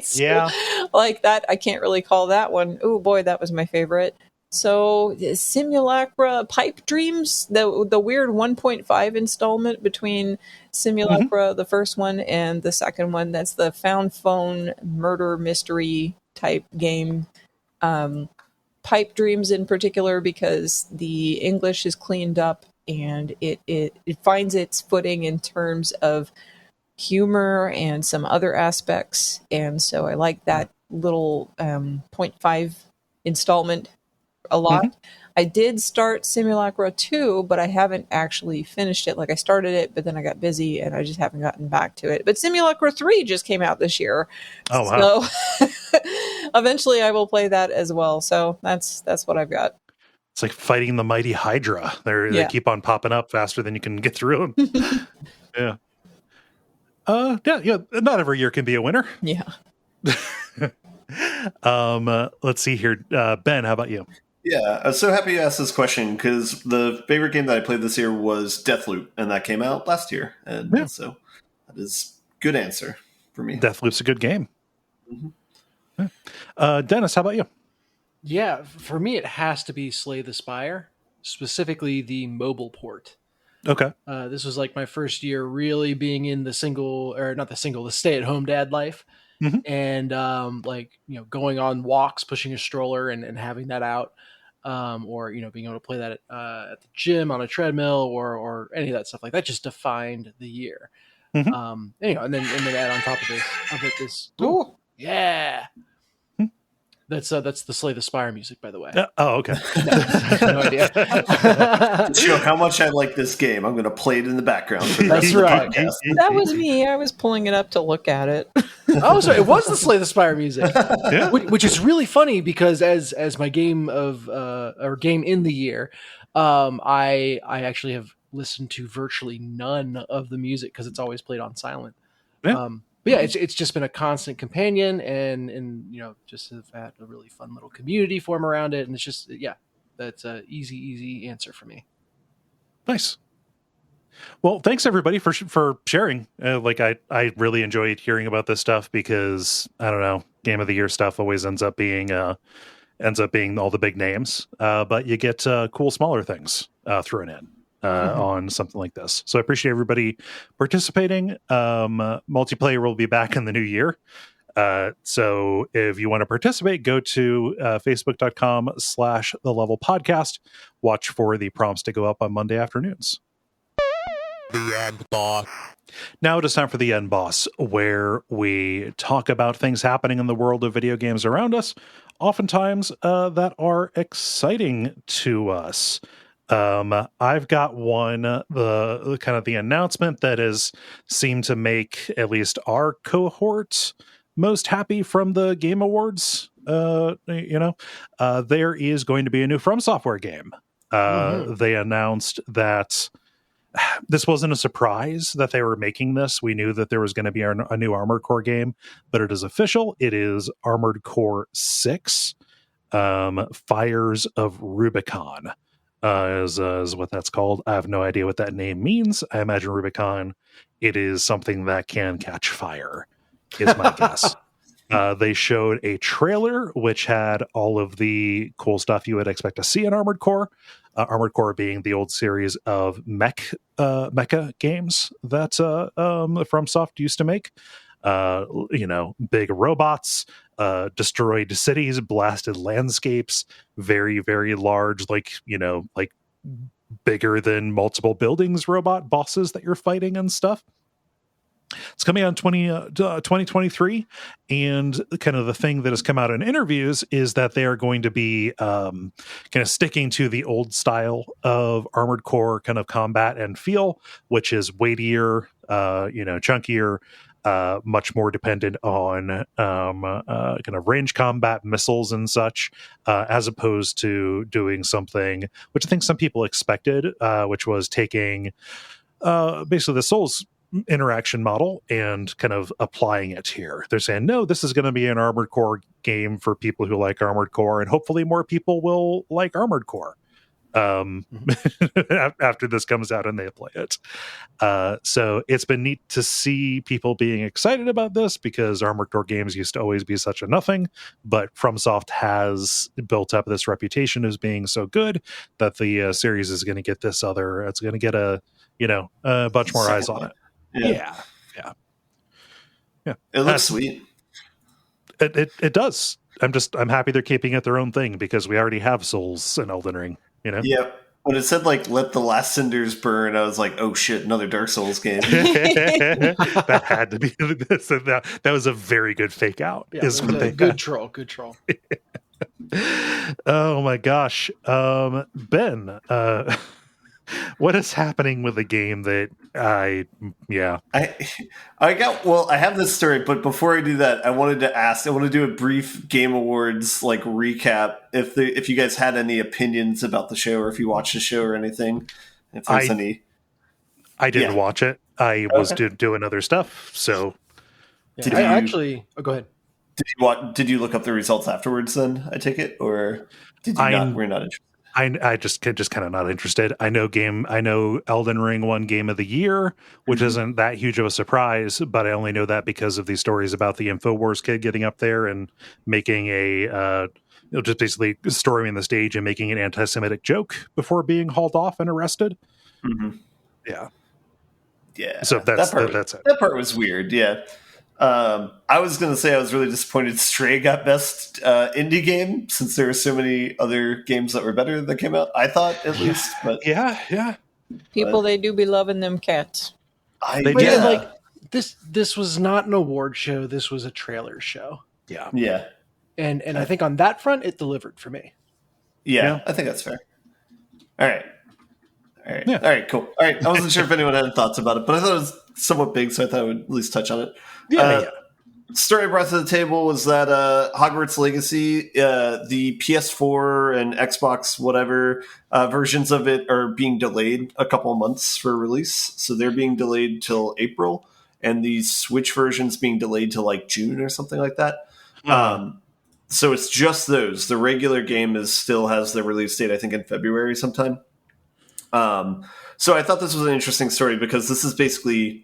So, Yeah. like that, I can't really call that one. Oh boy, that was my favorite. So Simulacra Pipe Dreams, the weird 1.5 installment between Simulacra, the first one, and the second one. That's the found phone murder mystery type game. Pipe Dreams in particular, because the English is cleaned up and it finds its footing in terms of humor and some other aspects. And so I like that little 0.5 installment a lot. I did start Simulacra 2, but I haven't actually finished it. Like I started it, but then I got busy and I just haven't gotten back to it. But Simulacra 3 just came out this year. Oh wow. So eventually I will play that as well. So that's what I've got. It's like fighting the mighty Hydra. They keep on popping up faster than you can get through them. Yeah. Yeah. Not every year can be a winner. Yeah. Let's see here. Ben, how about you? Yeah, I was so happy you asked this question because the favorite game that I played this year was Deathloop, and that came out last year. And so that is a good answer for me. Deathloop's a good game. Dennis, how about you? Yeah, for me, it has to be Slay the Spire, specifically the mobile port. Okay. This was like my first year really being in the stay-at-home dad life. Mhm. and going on walks, pushing a stroller, and having that out, or being able to play that at the gym on a treadmill, or any of that stuff like that just defined the year. Mhm. And then add on top of it this. Ooh. Yeah. Hmm. That's the Slay the Spire music, by the way. Oh, okay. No idea. To show how much I like this game, I'm going to play it in the background for the That's rest of the right. podcast. That was me. I was pulling it up to look at it. Oh, sorry, it was the Slay the Spire music, Yeah. which is really funny because as my game of or game in the year, I actually have listened to virtually none of the music because it's always played on silent. Yeah. But yeah, it's just been a constant companion, and just have had a really fun little community form around it, and it's just that's a easy answer for me. Nice. Well, thanks everybody for sharing. I really enjoyed hearing about this stuff because I don't know, game of the year stuff always ends up being all the big names, but you get cool smaller things thrown in on something like this. So I appreciate everybody participating. Multiplayer will be back in the new year. So if you want to participate, go to facebook.com/the level podcast. Watch for the prompts to go up on Monday afternoons. The end boss. Now it is time for the end boss, where we talk about things happening in the world of video games around us, oftentimes that are exciting to us. I've got one, the kind of the announcement that has seemed to make at least our cohort most happy from the Game Awards. There is going to be a new From Software game. They announced that this wasn't a surprise that they were making this. We knew that there was going to be a new Armored Core game, but it is official. It is Armored Core 6, Fires of Rubicon, is what that's called. I have no idea what that name means. I imagine Rubicon, it is something that can catch fire, is my guess. They showed a trailer which had all of the cool stuff you would expect to see in Armored Core. Armored Core being the old series of mecha games that FromSoft used to make. Big robots, destroyed cities, blasted landscapes, very, very large, like bigger than multiple buildings robot bosses that you're fighting and stuff. It's coming out in 2023, and kind of the thing that has come out in interviews is that they are going to be kind of sticking to the old style of Armored Core kind of combat and feel, which is weightier, chunkier, much more dependent on kind of range combat, missiles and such, as opposed to doing something which I think some people expected, which was taking basically the Souls interaction model and kind of applying it here. They're saying, no, this is going to be an Armored Core game for people who like Armored Core, and hopefully more people will like Armored Core after this comes out and they play it. So it's been neat to see people being excited about this, because Armored Core games used to always be such a nothing, but FromSoft has built up this reputation as being so good that the series is going to get it's going to get a bunch more eyes on it. Yeah. It looks sweet. It does. I'm happy they're keeping it their own thing, because we already have Souls and Elden Ring, Yeah. When it said let the last cinders burn, I was like, oh shit, another Dark Souls game. That had to be this. That was a very good fake out. Yeah, good troll. Oh my gosh. Ben, what is happening with the game that I have this story, but before I do that, I want to do a brief Game Awards recap. If you guys had any opinions about the show, or if you watched the show or anything, if there's any. I didn't watch it. I was doing other stuff. So go ahead. Did you look up the results afterwards? Then I take it, or did you not? We're not interested. I just kind of not interested. I know Elden Ring won Game of the Year, which isn't that huge of a surprise, but I only know that because of these stories about the InfoWars kid getting up there and making just basically storming the stage and making an anti-Semitic joke before being hauled off and arrested. Mm-hmm. Yeah. Yeah. So that's it. That part was weird. Yeah. I was going to say I was really disappointed Stray got best indie game, since there were so many other games that were better that came out. I thought, at least, but Yeah. People, they do be loving them cats. They But did. yeah, like this was not an award show. This was a trailer show, yeah, and I think on that front, it delivered for me. yeah, I think that's fair. All right. Yeah. All right, cool. All right, I wasn't sure if anyone had thoughts about it, but I thought it was somewhat big, so I thought I would at least touch on it. Yeah. Story I brought to the table was that Hogwarts Legacy, the PS4 and Xbox whatever versions of it are being delayed a couple months for release. So they're being delayed till April, and the Switch version's being delayed till like June or something like that. So it's just those. The regular game still has the release date, I think, in February sometime. So I thought this was an interesting story because this is basically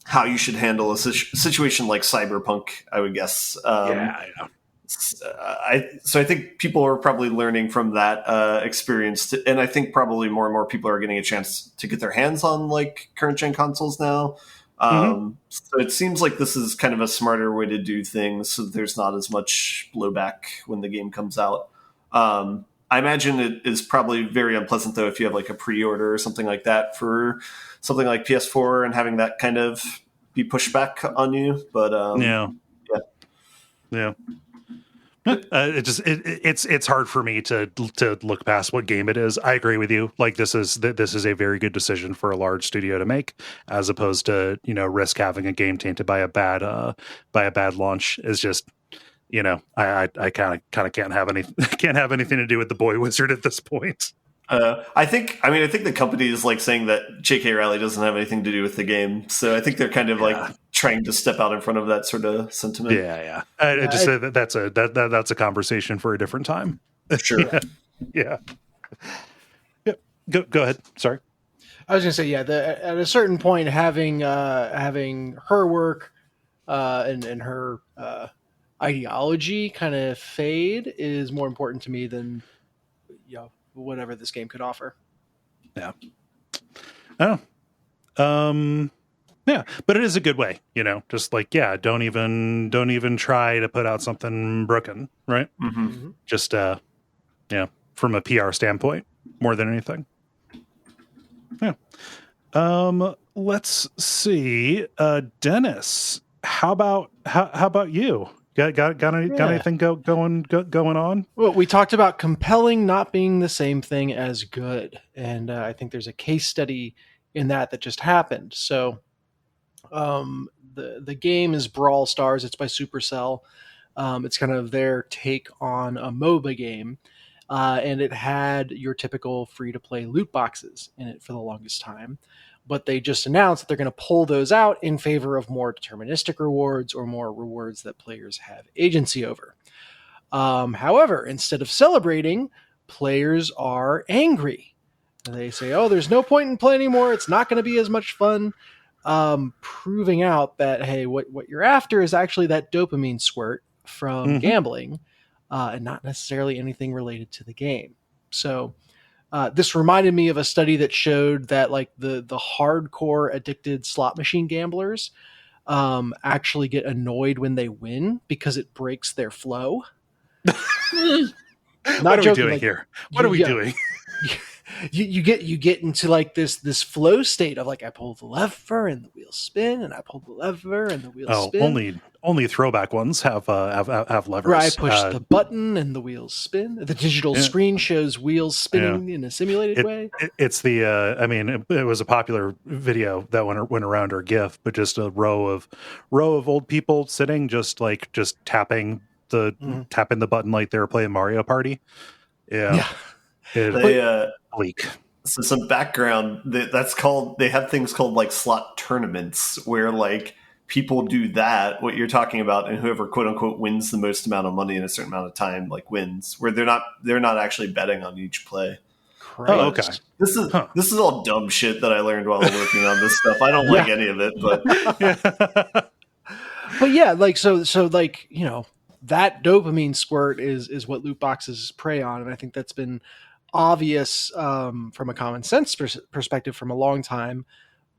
how you should handle a situation like Cyberpunk, I would guess. I know. So I think people are probably learning from that experience, and I think probably more and more people are getting a chance to get their hands on like current gen consoles now. So it seems like this is kind of a smarter way to do things, so there's not as much blowback when the game comes out. I imagine it is probably very unpleasant, though, if you have like a pre-order or something like that for something like PS4 and having that kind of be pushed back on you. But yeah. It's hard for me to look past what game it is. I agree with you. Like this is a very good decision for a large studio to make, as opposed to risk having a game tainted by a bad launch. Is just I kind of can't have anything to do with the boy wizard at this point. I think the company is like saying that J.K. Rowling doesn't have anything to do with the game, so I think they're kind of like trying to step out in front of that sort of sentiment. Yeah. I just say that's a conversation for a different time. Sure. Yeah. Go ahead. Sorry. I was going to say, at a certain point, having her work and her ideology kind of fade is more important to me than whatever this game could offer. Yeah. Oh. Yeah, but it is a good way, just like, don't even try to put out something broken, right? Mm-hmm. Just, from a PR standpoint, more than anything. Yeah. Let's see. Dennis, how about you? Got anything going on? Well, we talked about compelling not being the same thing as good, and I think there's a case study in that just happened. So, the game is Brawl Stars. It's by Supercell. It's kind of their take on a MOBA game, and it had your typical free-to-play loot boxes in it for the longest time. But they just announced that they're going to pull those out in favor of more deterministic rewards or more rewards that players have agency over. However, instead of celebrating, players are angry. They say, there's no point in playing anymore. It's not going to be as much fun. Proving out that, hey, what you're after is actually that dopamine squirt from gambling and not necessarily anything related to the game. So this reminded me of a study that showed that like the hardcore addicted slot machine gamblers actually get annoyed when they win because it breaks their flow. What are we doing here? What are we doing? You get into like this flow state of like, I pull the lever and the wheels spin, and I pull the lever and the wheels spin. Only throwback ones have levers. Where I push the button and the wheels spin. The digital screen shows wheels spinning in a simulated way. It's the it was a popular video that went around, or GIF, but just a row of old people sitting just tapping the button like they were playing Mario Party. Yeah. Bleak. So some background they have things called like slot tournaments where like people do that, what you're talking about, and whoever quote unquote wins the most amount of money in a certain amount of time like wins, where they're not actually betting on each play. Oh, okay. This is all dumb shit that I learned while working on this stuff. I don't like any of it, but but yeah, like so like that dopamine squirt is what loot boxes prey on, and I think that's been obvious from a common sense perspective from a long time.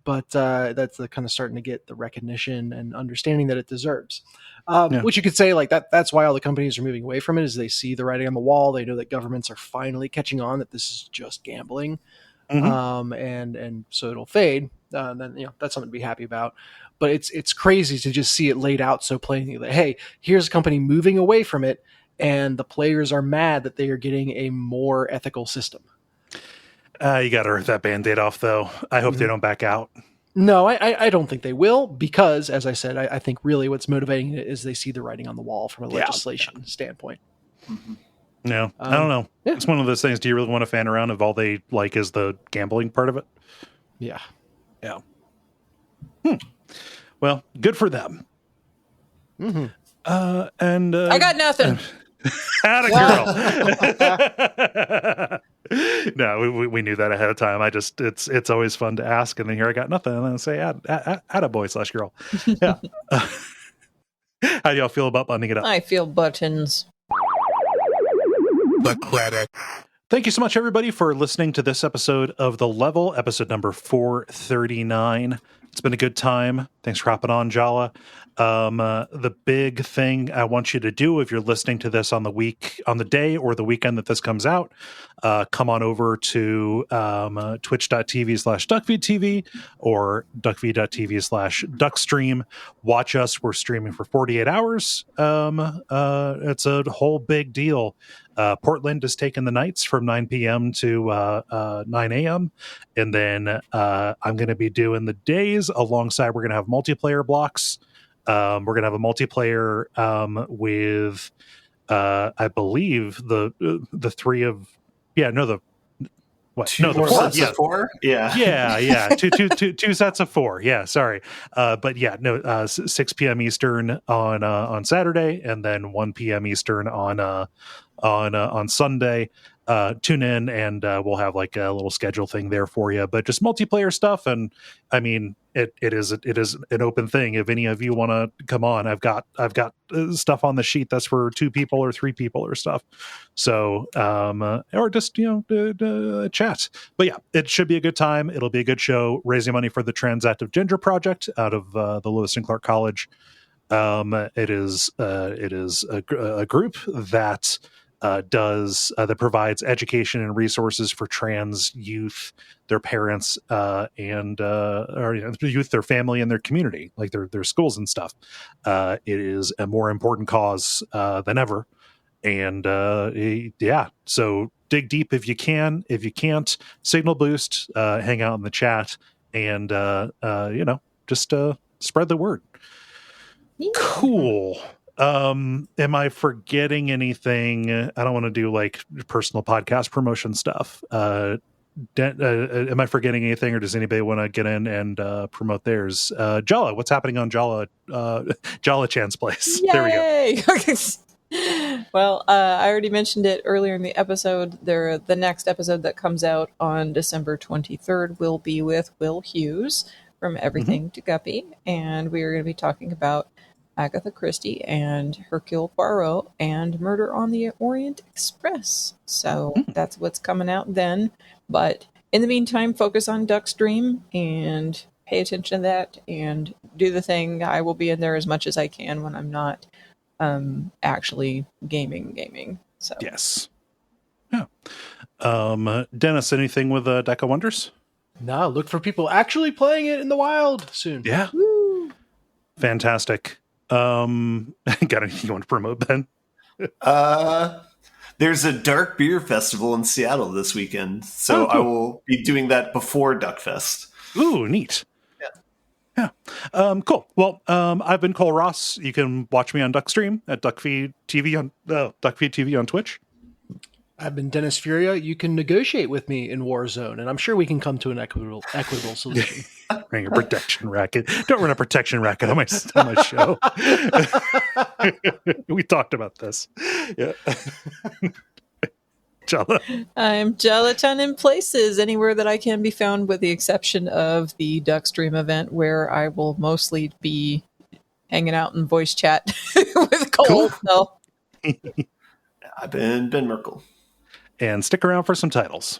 but that's kind of starting to get the recognition and understanding that it deserves. Yeah. Which you could say like that's why all the companies are moving away from it, is they see the writing on the wall. They know that governments are finally catching on that this is just gambling. And so it'll fade. Then that's something to be happy about. But it's crazy to just see it laid out so plainly that, hey, here's a company moving away from it, and the players are mad that they are getting a more ethical system. You got to rip that Band-Aid off, though. I hope they don't back out. No, I don't think they will, because, as I said, I think really what's motivating it is they see the writing on the wall from a legislation standpoint. No, I don't know. Yeah. It's one of those things. Do you really want to fan around if all they like is the gambling part of it? Yeah. Yeah. Well, good for them. And I got nothing. Atta girl. No, we knew that ahead of time. It's always fun to ask, and then here I got nothing, and then I say atta boy / girl. Yeah. How do y'all feel about buttoning it up? I feel buttons. Thank you so much, everybody, for listening to this episode of The Level, episode number 439. It's been a good time. Thanks for hopping on, Jala. The big thing I want you to do, if you're listening to this on the day or the weekend that this comes out, come on over to twitch.tv/Duckfeed.tv or Duckfeed.tv/Duckstream. Watch us. We're streaming for 48 hours. It's a whole big deal. Portland has taken the nights from 9 p.m. to 9 a.m. And then I'm going to be doing the days alongside. We're going to have multiplayer blocks. We're going to have a multiplayer with, I believe, the three of, the four. Yeah. Two sets of four. Yeah, sorry. 6 p.m. Eastern on Saturday, and then 1 p.m. Eastern on Sunday. Tune in, and we'll have like a little schedule thing there for you. But just multiplayer stuff, and I mean, it is an open thing. If any of you want to come on, I've got stuff on the sheet that's for 2 people or 3 people or stuff. So or just chat. But yeah, it should be a good time. It'll be a good show, raising money for the Transactive Ginger Project out of the Lewis and Clark College. It is a group that that provides education and resources for trans youth, their parents, and youth, their family, and their community, like their schools and stuff. It is a more important cause than ever, and so dig deep if you can. If you can't, signal boost, hang out in the chat, and just spread the word. Yeah. Cool. Am I forgetting anything? I don't want to do like personal podcast promotion stuff. Am I forgetting anything, or does anybody want to get in and promote theirs? Jala, what's happening on Jala Chan's place? Yay! There we go. Well, I already mentioned it earlier in the episode. The next episode that comes out on December 23rd will be with Will Hughes from Everything to Guppy, and we are going to be talking about Agatha Christie and Hercule Poirot and Murder on the Orient Express. So that's what's coming out then. But in the meantime, focus on Duckstream and pay attention to that and do the thing. I will be in there as much as I can when I'm not actually gaming. So yes. Yeah. Dennis, anything with Deck of Wonders? No, look for people actually playing it in the wild soon. Yeah. Woo. Fantastic. Got anything you want to promote, Ben? There's a dark beer festival in Seattle this weekend, so cool. I will be doing that before Duckfest. Ooh, neat. Yeah. Cool. Well, I've been Kole Ross. You can watch me on Duckstream at Duckfeed.tv on Duckfeed.tv on Twitch. I've been Dennis Furia. You can negotiate with me in Warzone, and I'm sure we can come to an equitable solution. Bring a protection racket. Don't run a protection racket on my show. We talked about this. Yeah. Jala. I'm Jalaton in places, anywhere that I can be found, with the exception of the Duckstream event, where I will mostly be hanging out in voice chat with Kole. Cool. So. I've been Ben Merkel. And stick around for some titles.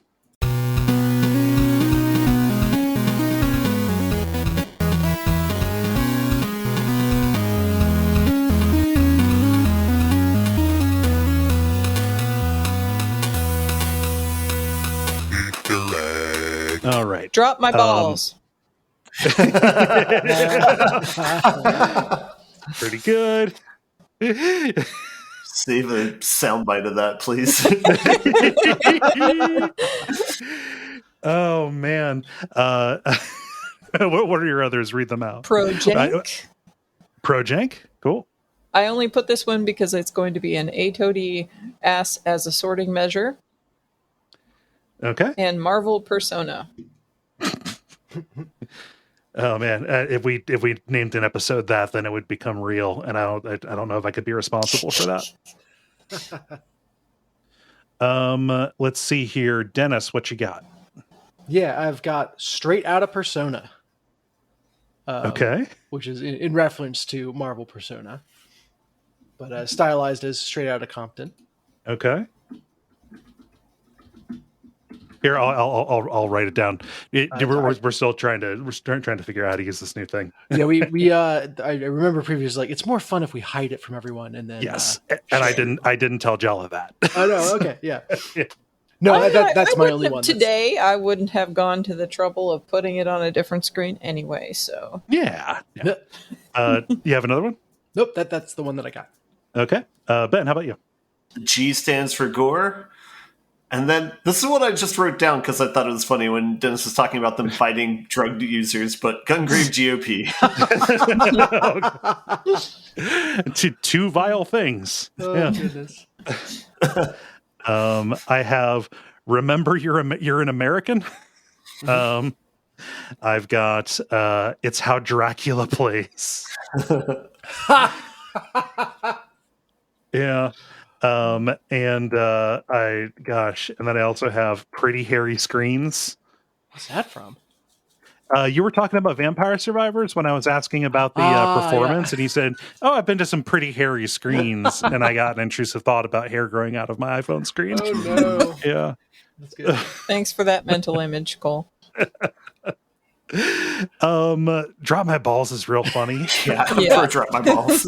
Drop my balls. Pretty good. Save a soundbite of that, please. Oh man. What are your others? Read them out. Projank. Projank. Cool. I only put this one because it's going to be an A-Toady ass as a sorting measure. Okay. And Marvel Persona. Oh man, if we named an episode that, then it would become real, and I don't know if I could be responsible for that. Let's see here, Dennis, what you got? Yeah, I've got Straight Outta Persona. Okay, which is in reference to Marvel Persona, but stylized as Straight Outta Compton. Okay. Here, I'll write it down. We're still trying to figure out how to use this new thing. Yeah, we I remember previously, like, it's more fun if we hide it from everyone, and then yes, and I didn't tell Jala that. Oh no, okay, yeah. No, that's my only one. Today, I wouldn't have gone to the trouble of putting it on a different screen anyway. So yeah. You have another one? Nope, that's the one that I got. Okay, Ben, how about you? G stands for gore. And then this is what I just wrote down because I thought it was funny when Dennis was talking about them fighting drug users, but Gungrave G.O.R.E. Two vile things. Oh, yeah. Goodness. I have remember you're an American. I've got it's how Dracula plays. Yeah. And then I also have Pretty Hairy Screens. What's that from? You were talking about Vampire Survivors when I was asking about the performance, and he said, "Oh, I've been to some pretty hairy screens," and I got an intrusive thought about hair growing out of my iPhone screen. Oh no! Yeah, that's good. Thanks for that mental image, Kole. Drop My Balls is real funny. Yeah, I prefer Drop My Balls.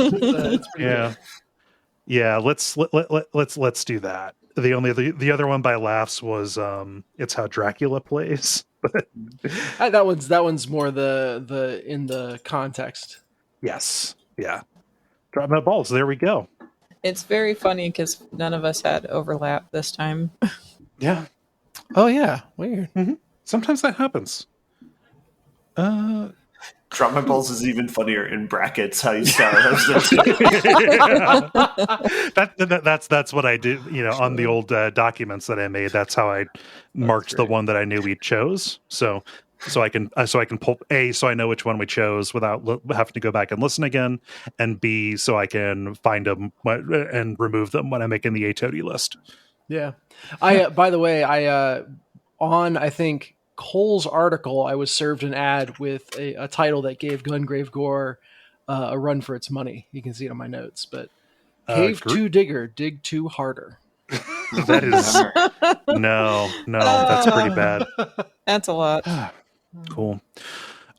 Yeah. Yeah, let's do that. The other one by laughs was it's how Dracula plays. that one's more the in the context. Yes. Yeah. Drop My Balls. There we go. It's very funny because none of us had overlap this time. Yeah. Oh yeah. Weird. Mm-hmm. Sometimes that happens. Drop My Balls is even funnier in brackets. How you style That's what I did. On the old documents that I made. That's how I marked the one that I knew we chose. So I can pull A, so I know which one we chose without having to go back and listen again, and B, so I can find them and remove them when I'm making the A-Toady list. Yeah. By the way, I think Kole's article, I was served an ad with a title that gave Gungrave G.O.R.E a run for its money. You can see it on my notes, but Cave 2 Digger, dig 2 harder. That is no, that's pretty bad. That's a lot. Cool.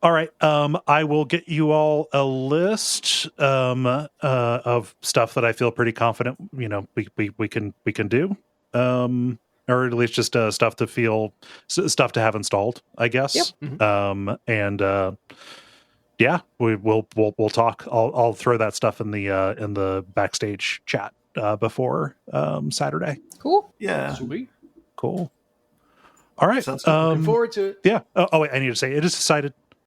All right. I will get you all a list of stuff that I feel pretty confident, we can do. Or at least just stuff to have installed, I guess. Yep. Mm-hmm. We'll talk. I'll throw that stuff in the backstage chat before Saturday. Cool. Yeah. Sweet. Cool. All right. Sounds Looking forward to it. Yeah. Oh wait, I need to say it is decided.